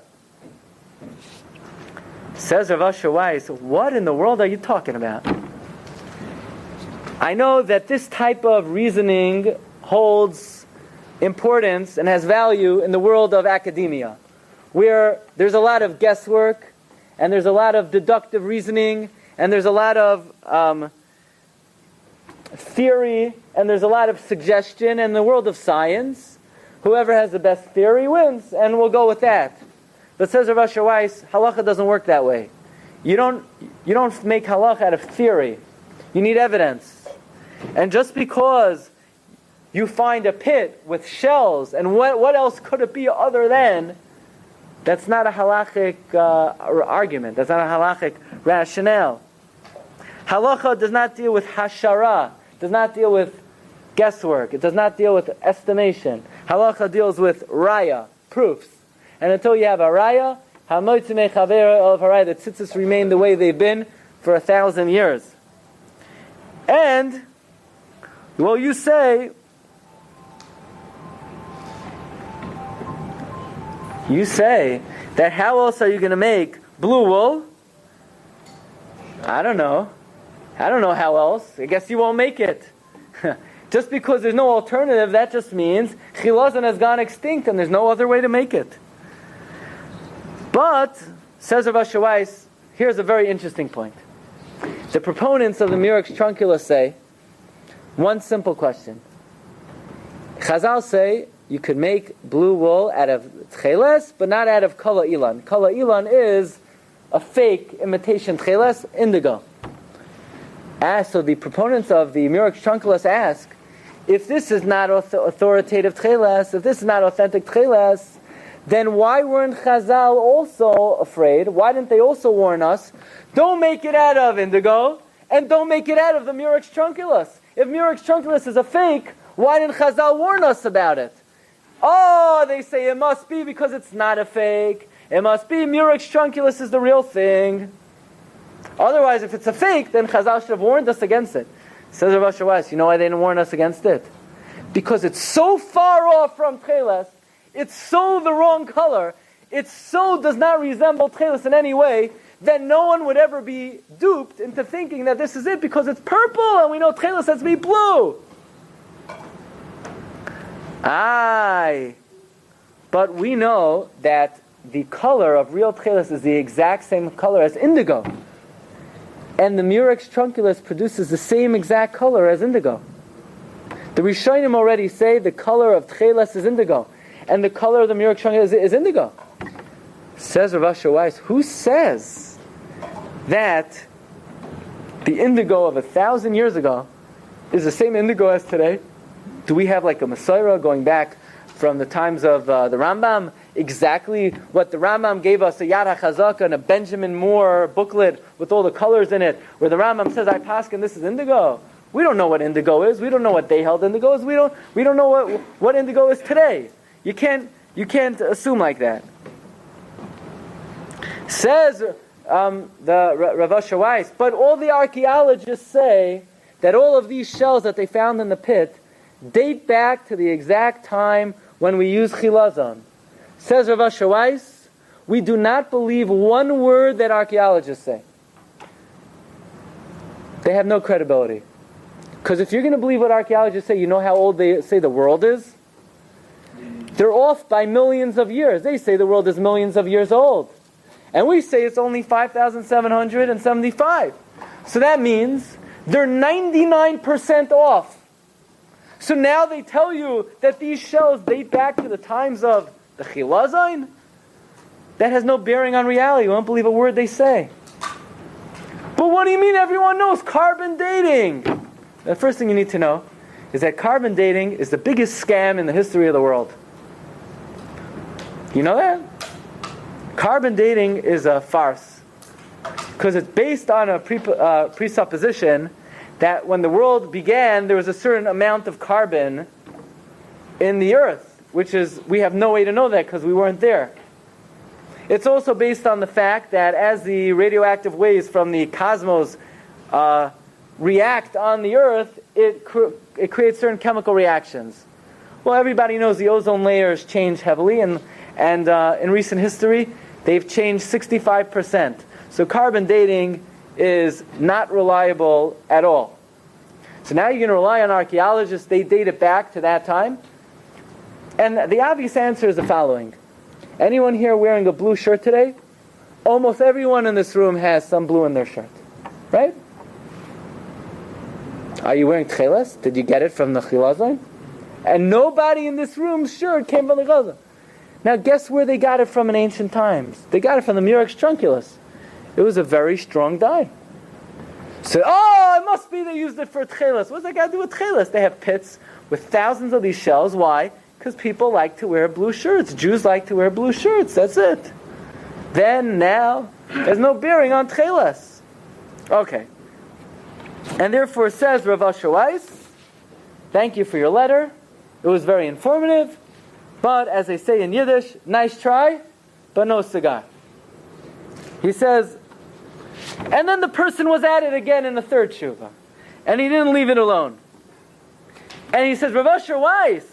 Says Rav Asher Weiss, what in the world are you talking about? I know that this type of reasoning holds importance and has value in the world of academia, where there's a lot of guesswork, and there's a lot of deductive reasoning, and there's a lot of theory, and there's a lot of suggestion. In the world of science, whoever has the best theory wins, and we'll go with that. But says Rabbi Weiss, halacha doesn't work that way. You don't make halacha out of theory. You need evidence. And just because you find a pit with shells, and what else could it be other than, that's not a halachic argument. That's not a halachic rationale. Halacha does not deal with hashara, does not deal with guesswork, it does not deal with estimation. Halacha deals with raya, proofs. And until you have a raya, the tzitzis remain the way they've been for 1,000 years. And, well, you say that how else are you going to make blue wool? I don't know how else. I guess you won't make it. Just because there's no alternative, that just means chilazon has gone extinct and there's no other way to make it. But, says Rabbi Weiss, here's a very interesting point. The proponents of the Murex Truncula say one simple question. Chazal say you could make blue wool out of techeiles, but not out of kala ilan. Kala ilan is a fake imitation techeiles, indigo. So the proponents of the Murex Truncula ask, if this is not authoritative techeiles, if this is not authentic techeiles, then why weren't Chazal also afraid? Why didn't they also warn us? Don't make it out of indigo, and don't make it out of the Murex Trunculus. If Murex Trunculus is a fake, why didn't Chazal warn us about it? Oh, they say it must be because it's not a fake. It must be Murex Trunculus is the real thing. Otherwise, if it's a fake, then Chazal should have warned us against it. Says Rabbi Weiss, you know why they didn't warn us against it? Because it's so far off from techeiles, it's so the wrong color, it so does not resemble techeiles in any way, that no one would ever be duped into thinking that this is it because it's purple and we know techeiles has to be blue. But we know that the color of real techeiles is the exact same color as indigo. And the Murex Trunculus produces the same exact color as indigo. The Rishonim already say the color of techeiles is indigo. And the color of the Murex Trunculus is indigo. Says Rabbi Weiss, who says that the indigo of 1,000 years ago is the same indigo as today? Do we have like a Messiah going back from the times of the Rambam? Exactly what the Rambam gave us, a Yad HaChazaka and a Benjamin Moore booklet with all the colors in it, where the Rambam says, I paskin, this is indigo. We don't know what indigo is. We don't know what they held indigo is. We don't know what indigo is today. You can't assume like that. Says the Rav Weiss, but all the archaeologists say that all of these shells that they found in the pit date back to the exact time when we use chilazon. Says Rav Weiss, we do not believe one word that archaeologists say. They have no credibility. Because if you're going to believe what archaeologists say, you know how old they say the world is? They're off by millions of years. They say the world is millions of years old. And we say it's only 5,775. So that means they're 99% off. So now they tell you that these shells date back to the times of the chilazon? That has no bearing on reality. You won't believe a word they say. But what do you mean everyone knows carbon dating? The first thing you need to know is that carbon dating is the biggest scam in the history of the world. You know that? Carbon dating is a farce. Because it's based on a presupposition that when the world began, there was a certain amount of carbon in the earth, which is, we have no way to know that because we weren't there. It's also based on the fact that as the radioactive waves from the cosmos react on the earth, it creates certain chemical reactions. Well, everybody knows the ozone layers change heavily, and in recent history, they've changed 65%. So carbon dating is not reliable at all. So now you're going to rely on archaeologists. They date it back to that time. And the obvious answer is the following. Anyone here wearing a blue shirt today? Almost everyone in this room has some blue in their shirt. Right? Are you wearing techeiles? Did you get it from the chilazon? And nobody in this room's shirt came from the chilazon. Now guess where they got it from in ancient times? They got it from the murex trunculus. It was a very strong dye. So, it must be they used it for techeiles. What's that got to do with techeiles? They have pits with thousands of these shells. Why? Because people like to wear blue shirts. Jews like to wear blue shirts. That's it. Then, now, there's no bearing on techeiles. Okay. And therefore it says, Rav Asher Weiss, thank you for your letter. It was very informative. But, as they say in Yiddish, nice try, but no cigar. He says, and then the person was at it again in the third tshuva. And he didn't leave it alone. And he says, Rav Asher Weiss,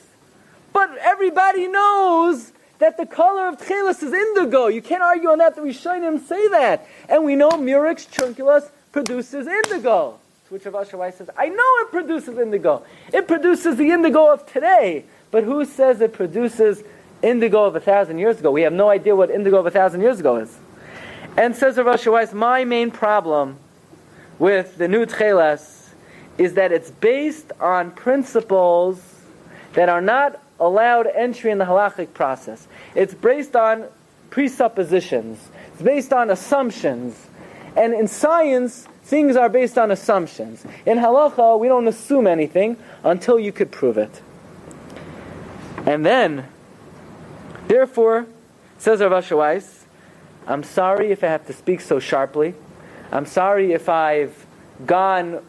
but everybody knows that the color of techeiles is indigo. You can't argue on that. The Rishonim say that. And we know murex trunculus produces indigo. To which Rav Asher Weiss says, I know it produces indigo. It produces the indigo of today. But who says it produces indigo of 1,000 years ago? We have no idea what indigo of 1,000 years ago is. And says Rav Asher Weiss, my main problem with the new techeiles is that it's based on principles that are not allowed entry in the halachic process. It's based on presuppositions. It's based on assumptions. And in science, things are based on assumptions. In halacha, we don't assume anything until you could prove it. And then, therefore, says Rav Asher Weiss, I'm sorry if I have to speak so sharply. I'm sorry if I've gone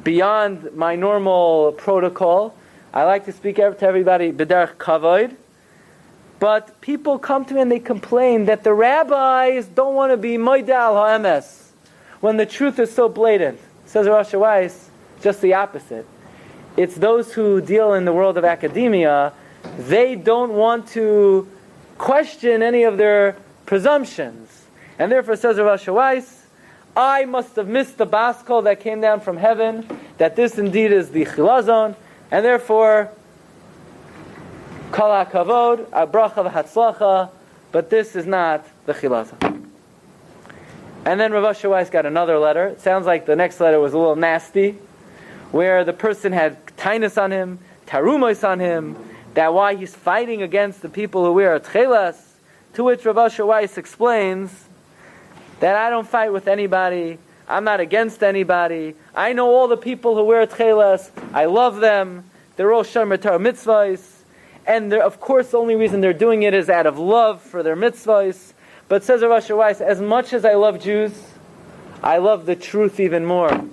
beyond my normal protocol. I like to speak to everybody b'derech kavod. But people come to me and they complain that the rabbis don't want to be moideh al ha'emes when the truth is so blatant. Says Rav Asher Weiss, just the opposite. It's those who deal in the world of academia, they don't want to question any of their presumptions. And therefore says Rav Asher Weiss, I must have missed the baskol that came down from heaven, that this indeed is the chilazon, and therefore kol hakavod, abracha v'hatzlacha, but this is not the chilazon. And then Rav Asher Weiss got another letter. It sounds like the next letter was a little nasty, where the person had tainus on him, tarumos on him, that why he's fighting against the people who wear techeiles. To which Rav Asher Weiss explains that I don't fight with anybody, I'm not against anybody, I know all the people who wear techeiles, I love them, they're all shomer Torah mitzvahs, and of course the only reason they're doing it is out of love for their mitzvahs. But says Rav Asher Weiss, as much as I love Jews, I love the truth even more.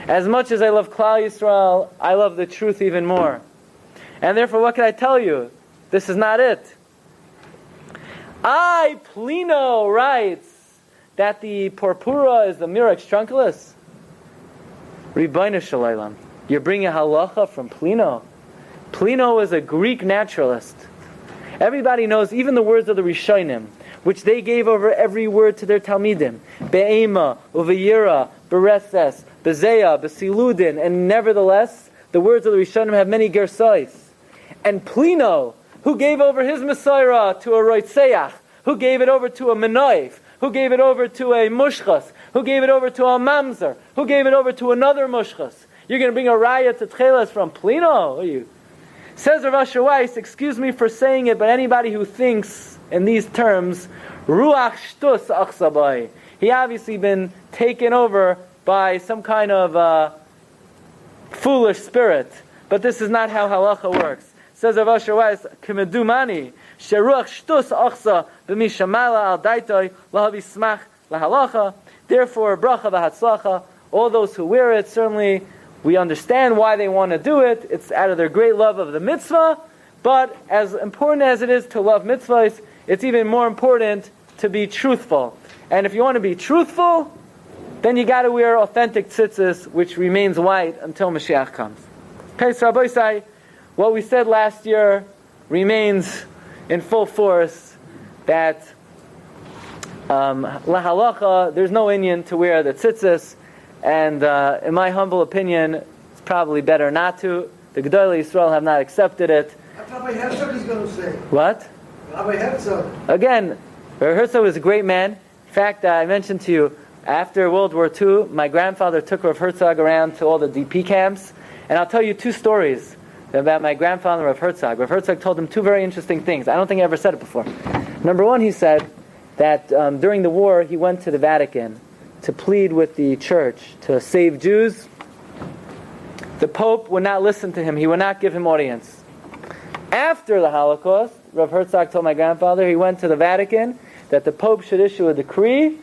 As much as I love Klal Yisrael, I love the truth even more. And therefore, what can I tell you? This is not it. Plino writes that the purpura is the murex trunculus. Ribbono shel olam. You're bringing a halacha from Plino. Plino was a Greek naturalist. Everybody knows even the words of the Rishonim, which they gave over every word to their Talmidim. Be'ema, uveyira, bereses, bezeya, besiludin, and nevertheless, the words of the Rishonim have many gersais. And Plino, who gave over his Messiah to a Roitseach, who gave it over to a Menoif, who gave it over to a Mushchas, who gave it over to a Mamzer, who gave it over to another Mushchas. You're going to bring a raya to techeiles from Plino? Are you? Says Rav Asher Weiss, excuse me for saying it, but anybody who thinks in these terms, Ruach Shtus Achsabai, he obviously been taken over by some kind of foolish spirit. But this is not how halacha works. Says Rav Asher Weiss, K'medumani, Sheruach Shtus Achsa b'mishamala al daitoi lahavi smach lahalacha. Therefore, bracha v'hatzlacha, all those who wear it, certainly we understand why they want to do it. It's out of their great love of the mitzvah. But as important as it is to love mitzvahs, it's even more important to be truthful. And if you want to be truthful, then you got to wear authentic tzitzis, which remains white until Mashiach comes. Okay, so Rabbi say, what we said last year remains in full force, that lahalacha, there's no inyan to wear the tzitzis, and in my humble opinion, it's probably better not to. The Gedolei Yisrael have not accepted it. Rabbi, have somebody's going to say? What? Rabbi Herzog. Again, Rabbi Herzog was a great man. In fact, I mentioned to you, after World War II, my grandfather took Rav Herzog around to all the DP camps, and I'll tell you two stories about my grandfather, Rav Herzog. Rav Herzog told him two very interesting things. I don't think I ever said it before. Number one, he said that during the war, he went to the Vatican to plead with the church to save Jews. The Pope would not listen to him. He would not give him audience. After the Holocaust, Rav Herzog told my grandfather he went to the Vatican that the Pope should issue a decree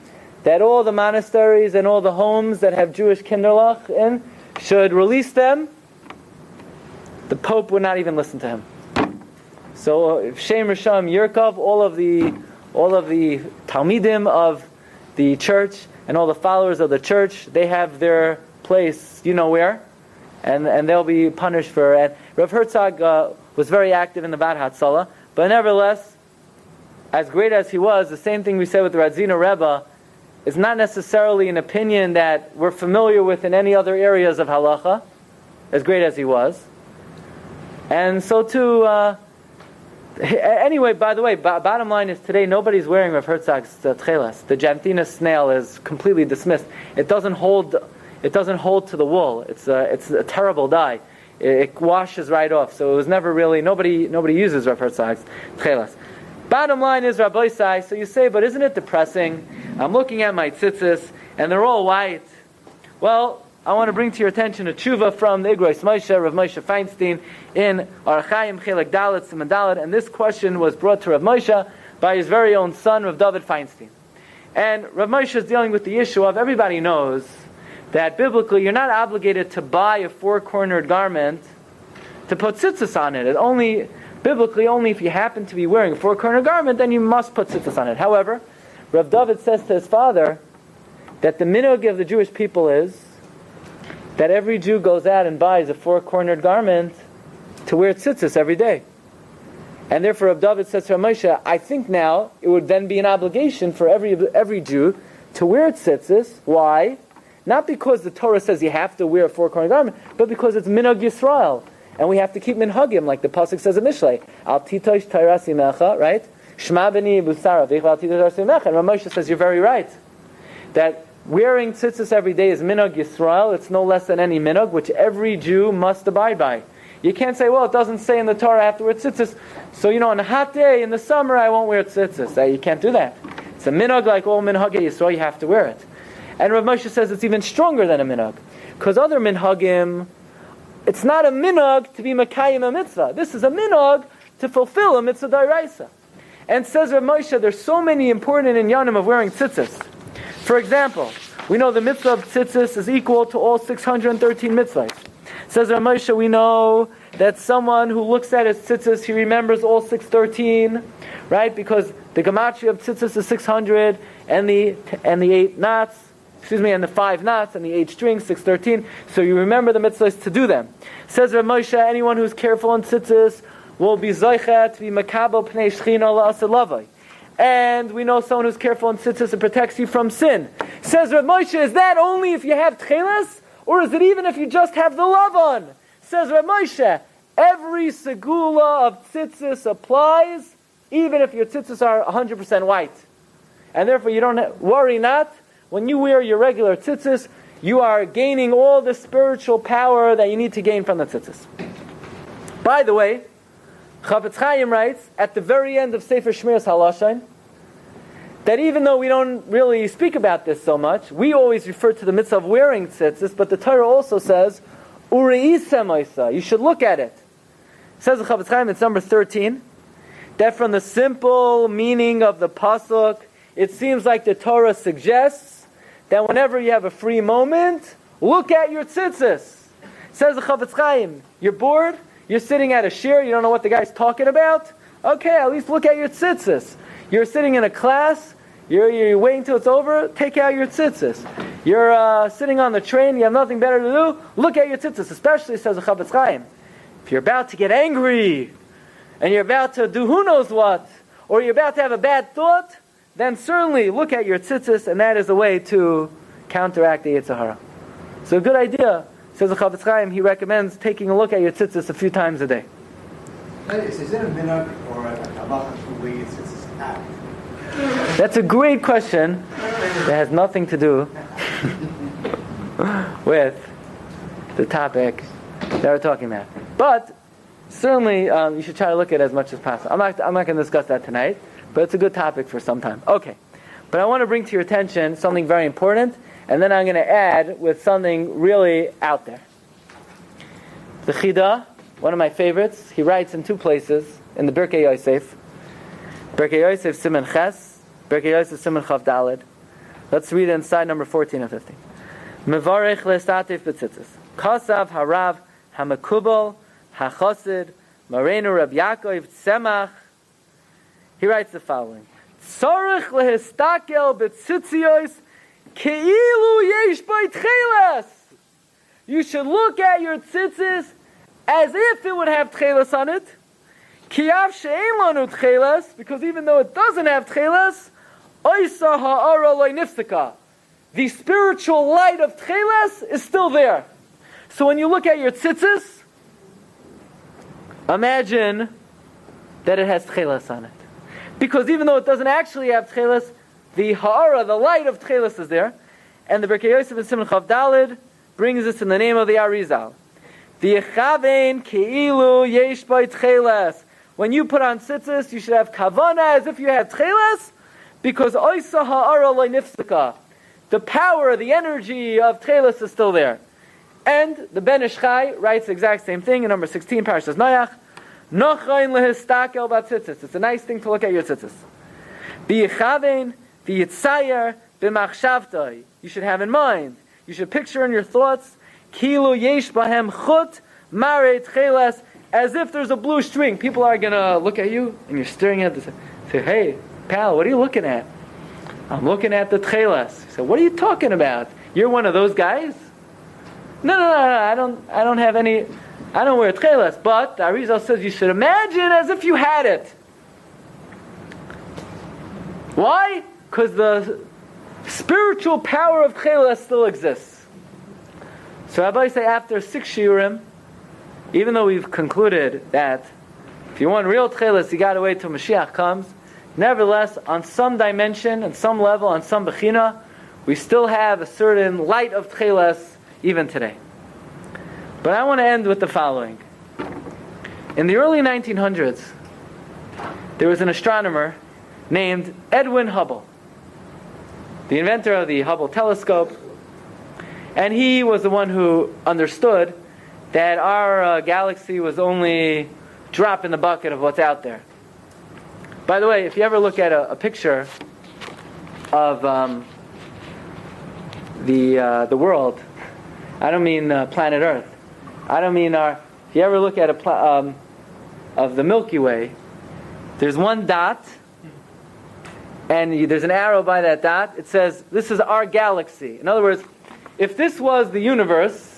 that all the monasteries and all the homes that have Jewish kinderlach in should release them. The Pope would not even listen to him. So Shem Risham Yerkov, all of the Talmidim of the church and all the followers of the church, they have their place, you know where, and they'll be punished for it. Rav Herzog was very active in the Bad Hatzalah, but nevertheless, as great as he was, the same thing we said with the Radzina Rebbe is not necessarily an opinion that we're familiar with in any other areas of halacha, as great as he was. And so too, anyway, by the way, bottom line is today nobody's wearing Rav Herzog's Techeles. The Jantina snail is completely dismissed. It doesn't hold to the wool. It's a terrible dye. It washes right off. So it was never really, nobody uses Rav Herzog's Techeles. Bottom line is Rabbi Sai, so you say, but isn't it depressing? I'm looking at my tzitzis, and they're all white. Well, I want to bring to your attention a tshuva from the Igrois Moshe, Rav Moshe Feinstein, in Archaim Chelek Dalet Siman Dalet, and this question was brought to Rav Moshe by his very own son, Rav David Feinstein. And Rav Moshe is dealing with the issue of, everybody knows that biblically you're not obligated to buy a four-cornered garment to put tzitzis on it. Biblically, only if you happen to be wearing a four-cornered garment, then you must put tzitzis on it. However, Rav David says to his father that the minhag of the Jewish people is that every Jew goes out and buys a four-cornered garment to wear tzitzis every day. And therefore Rav David says to Rav Moshe, I think now it would then be an obligation for every Jew to wear tzitzis. Why? Not because the Torah says you have to wear a four-cornered garment, but because it's minhag Yisrael. And we have to keep minhagim, like the pasuk says in Mishlei. Al titosh tairasi mecha, right? Shma b'ni busara v'ich al titosh tairasi mecha. And Rav Moshe says, you're very right. That wearing tzitzis every day is minhag Yisrael. It's no less than any minhag, which every Jew must abide by. You can't say, well, it doesn't say in the Torah I have to wear tzitzis, so on a hot day in the summer I won't wear tzitzis. You can't do that. It's a minhag like all minhag Yisrael, you have to wear it. And Rav Moshe says it's even stronger than a minhag. Because other minhagim, it's not a minhag to be makayim a mitzvah. This is a minhag to fulfill a mitzvah d'oraisa. And says Rav Moshe, there's so many important inyanim of wearing tzitzis. For example, we know the mitzvah of tzitzis is equal to all 613 mitzvahs. Says Rav Moshe, we know that someone who looks at his tzitzis, he remembers all 613, right? Because the gematria of tzitzis is 600, and the 8 knots, and the 5 knots, and the 8 strings, 613. So you remember the mitzvahs to do them. Says Rav Moshe, anyone who's careful in tzitzis will be zoichet to be makabel pnei shchina la'aseh lavai. And we know someone who's careful in tzitzis, it protects you from sin. Says Rav Moshe, is that only if you have techeiles? Or is it even if you just have the love on? Says Rav Moshe, every segula of tzitzis applies, even if your tzitzis are 100% white. And therefore you don't worry not. When you wear your regular tzitzis, you are gaining all the spiritual power that you need to gain from the tzitzis. By the way, Chafetz Chaim writes, at the very end of Sefer Shmiras Halashain, that even though we don't really speak about this so much, we always refer to the mitzvah of wearing tzitzis, but the Torah also says, Ureisem, you should look at it. It says in Chafetz Chaim, it's number 13, that from the simple meaning of the pasuk, it seems like the Torah suggests that whenever you have a free moment, look at your tzitzis. It says the Chafetz Chaim, you're bored, you're sitting at a shiur, you don't know what the guy's talking about? Okay, at least look at your tzitzis. You're sitting in a class, you're waiting till it's over, take out your tzitzis. You're sitting on the train, you have nothing better to do, look at your tzitzis. Especially, says the Chafetz Chaim, if you're about to get angry, and you're about to do who knows what, or you're about to have a bad thought, then certainly look at your tzitzis, and that is a way to counteract the Yetzer Hara. So a good idea, says the Chafetz Chaim, he recommends taking a look at your tzitzis a few times a day. Is there a minhag or a halacha to where it sits at? That's a great question that has nothing to do with the topic that we're talking about. But certainly you should try to look at it as much as possible. I'm not going to discuss that tonight, but it's a good topic for some time. Okay. But I want to bring to your attention something very important, and then I'm going to add with something really out there. The Chida, one of my favorites, he writes in two places, in the Birkei Yosef. Birkei Yosef Siman Ches, Birkei Yosef Siman Chav Daled. Let's read it inside number 14 and 15. Mevarech le'statif b'tzitzis. Kasav harav hamakubal hachosid Marenu Rab Yaakov Tzemach. He writes the following. Tzorich lehistakel b'tzitzios keilu yesh by techeiles. You should look at your tzitzis as if it would have techeiles on it. Kiyav she'ein lanu techeiles, because even though it doesn't have techeiles, oisa ha'ara loy nifsika. The spiritual light of techeiles is still there. So when you look at your tzitzis, imagine that it has techeiles on it. Because even though it doesn't actually have techeiles, the ha'ara, the light of techeiles is there. And the Birkei Yosef and Siman Chav Daled brings us in the name of the Arizal. The Yechavein keilu yesh by techeiles. When you put on tzitzis, you should have kavana as if you had techeiles, because oisa ha'ara loy nifsika. The power, the energy of techeiles is still there. And the Ben Ish Chai writes the exact same thing in number 16, Parshas Noach. Nochain lehistakel b'tzitzis. It's a nice thing to look at your tzitzis. B'yichavein, b'yitzayer, b'machshavtoi. You should have in mind. You should picture in your thoughts, kilu yesh bahem chut mare techeiles, as if there's a blue string. People are going to look at you, and you're staring at this. Say, hey, pal, what are you looking at? I'm looking at the techeiles. He said, what are you talking about? You're one of those guys? No, I don't have any, I don't wear techeiles, but the Arizal says you should imagine as if you had it. Why? Because the spiritual power of techeiles still exists. So Rabbi say after 6 shiurim, even though we've concluded that if you want real techeiles, you got to wait till Mashiach comes, nevertheless, on some dimension, on some level, on some bechina, we still have a certain light of techeiles even today. But I want to end with the following. In the early 1900s, there was an astronomer named Edwin Hubble, the inventor of the Hubble telescope, and he was the one who understood that our galaxy was only a drop in the bucket of what's out there. By the way, if you ever look at a picture of the world, I don't mean planet Earth. I don't mean if you ever look at of the Milky Way, there's one dot, and there's an arrow by that dot. It says, this is our galaxy. In other words, if this was the universe,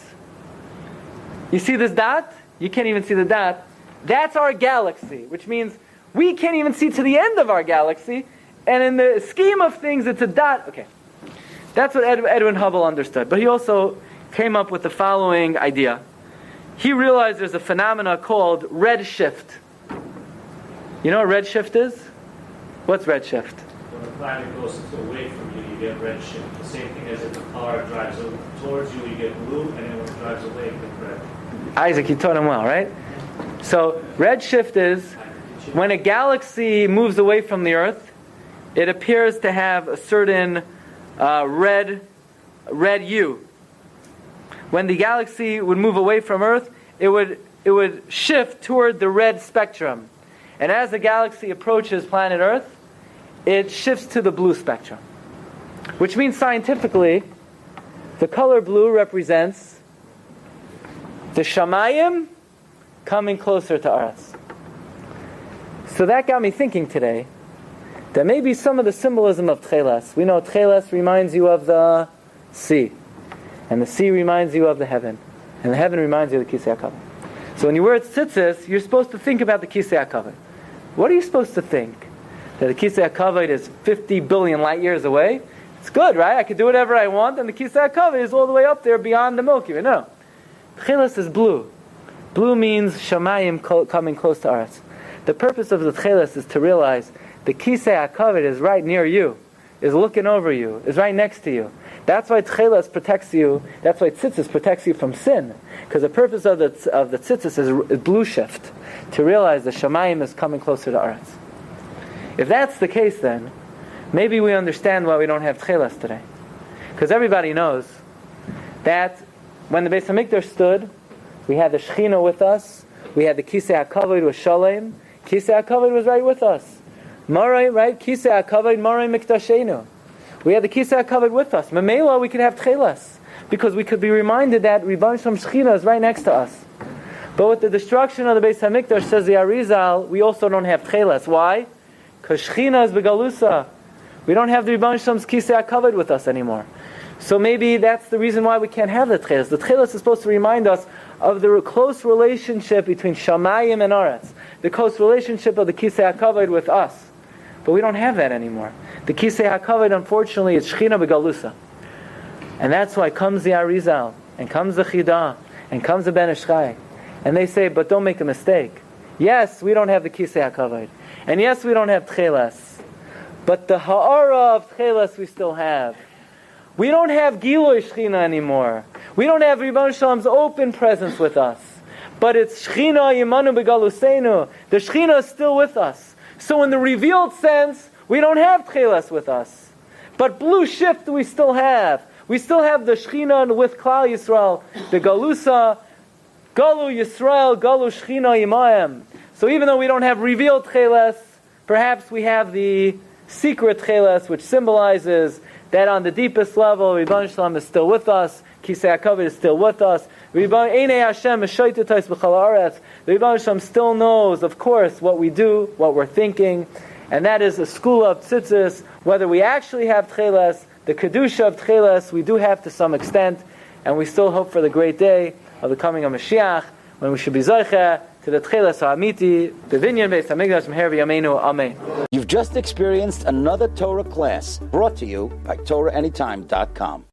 you see this dot? You can't even see the dot. That's our galaxy, which means we can't even see to the end of our galaxy, and in the scheme of things, it's a dot. Okay, that's what Edwin Hubble understood. But he also came up with the following idea. He realized there's a phenomena called redshift. You know what redshift is? What's redshift? When a planet goes away from you, you get redshift. The same thing as if a car drives towards you, you get blue, and then when it drives away, you get red. Isaac, you taught him well, right? So redshift is when a galaxy moves away from the Earth, it appears to have a certain red hue. When the galaxy would move away from Earth, it would shift toward the red spectrum. And as the galaxy approaches planet Earth, it shifts to the blue spectrum. Which means scientifically, the color blue represents the Shamayim coming closer to Earth. So that got me thinking today that maybe some of the symbolism of techeiles. We know techeiles reminds you of the sea. And the sea reminds you of the heaven. And the heaven reminds you of the Kisei HaKavod. So when you wear tzitzis, you're supposed to think about the Kisei HaKavod. What are you supposed to think? That the Kisei HaKavod is 50 billion light years away? It's good, right? I can do whatever I want, and the Kisei HaKavod is all the way up there beyond the Milky Way. No. Techeiles is blue. Blue means Shamayim coming close to Aretz. The purpose of the Techeles is to realize the Kisei HaKavod is right near you, is looking over you, is right next to you. That's why Techeles protects you, that's why Tzitzis protects you from sin. Because the purpose of the Tzitzis is blue shift, to realize the Shamayim is coming closer to Aretz. If that's the case, then maybe we understand why we don't have Techeles today. Because everybody knows that when the Beis HaMikdash stood, we had the Shechina with us, we had the Kisei HaKavod with Shalem. Kisei HaKavod was right with us. Marai, right? Kisei HaKavod, Marai Mikdashenu. We had the Kisei HaKavod with us. Memela, we could have Techeles, because we could be reminded that Rebbeinu Shalom Shechina is right next to us. But with the destruction of the Beis HaMikdash, says the Arizal, we also don't have Techeles. Why? Because Shechina is Begalusa. We don't have the Rebbeinu Shalom's Kisei HaKavod with us anymore. So maybe that's the reason why we can't have the Techeles. The Techeles is supposed to remind us of the close relationship between Shamayim and Aretz, the close relationship of the Kisei HaKavod with us. But we don't have that anymore. The Kisei HaKavod, unfortunately, is Shechina Begalusa. And that's why comes the Arizal, and comes the Chidah, and comes the Ben Ish Chai. And they say, but don't make a mistake. Yes, we don't have the Kisei HaKavod. And yes, we don't have Techeles. But the Ha'ara of Techeles we still have. We don't have Giloi Shechina anymore. We don't have Rebbeinu Shalom's open presence with us. But it's Shechina Yimanu Begaluseinu. The Shechina is still with us. So in the revealed sense, we don't have Techeles with us. But blue shift we still have. We still have the Shechina with Klal Yisrael. The Galusa, Galu Yisrael, Galu Shechina Yimayim. So even though we don't have revealed Techeles, perhaps we have the secret Techeles, which symbolizes that on the deepest level, Rebbeinu Shalom is still with us. Kisei HaKavod is still with us. Einei Hashem is shoytetais b'chol haaretz. The Rebbeinu Shalom still knows, of course, what we do, what we're thinking, and that is a school of tzitzis. Whether we actually have Techeles, the kedusha of Techeles, we do have to some extent, and we still hope for the great day of the coming of Mashiach, when we should be zocheh to the Techeles ha'amiti, the Vinyan Beis HaMikdash Meher v'yameinu. Amen. You've just experienced another Torah class brought to you by TorahAnytime.com.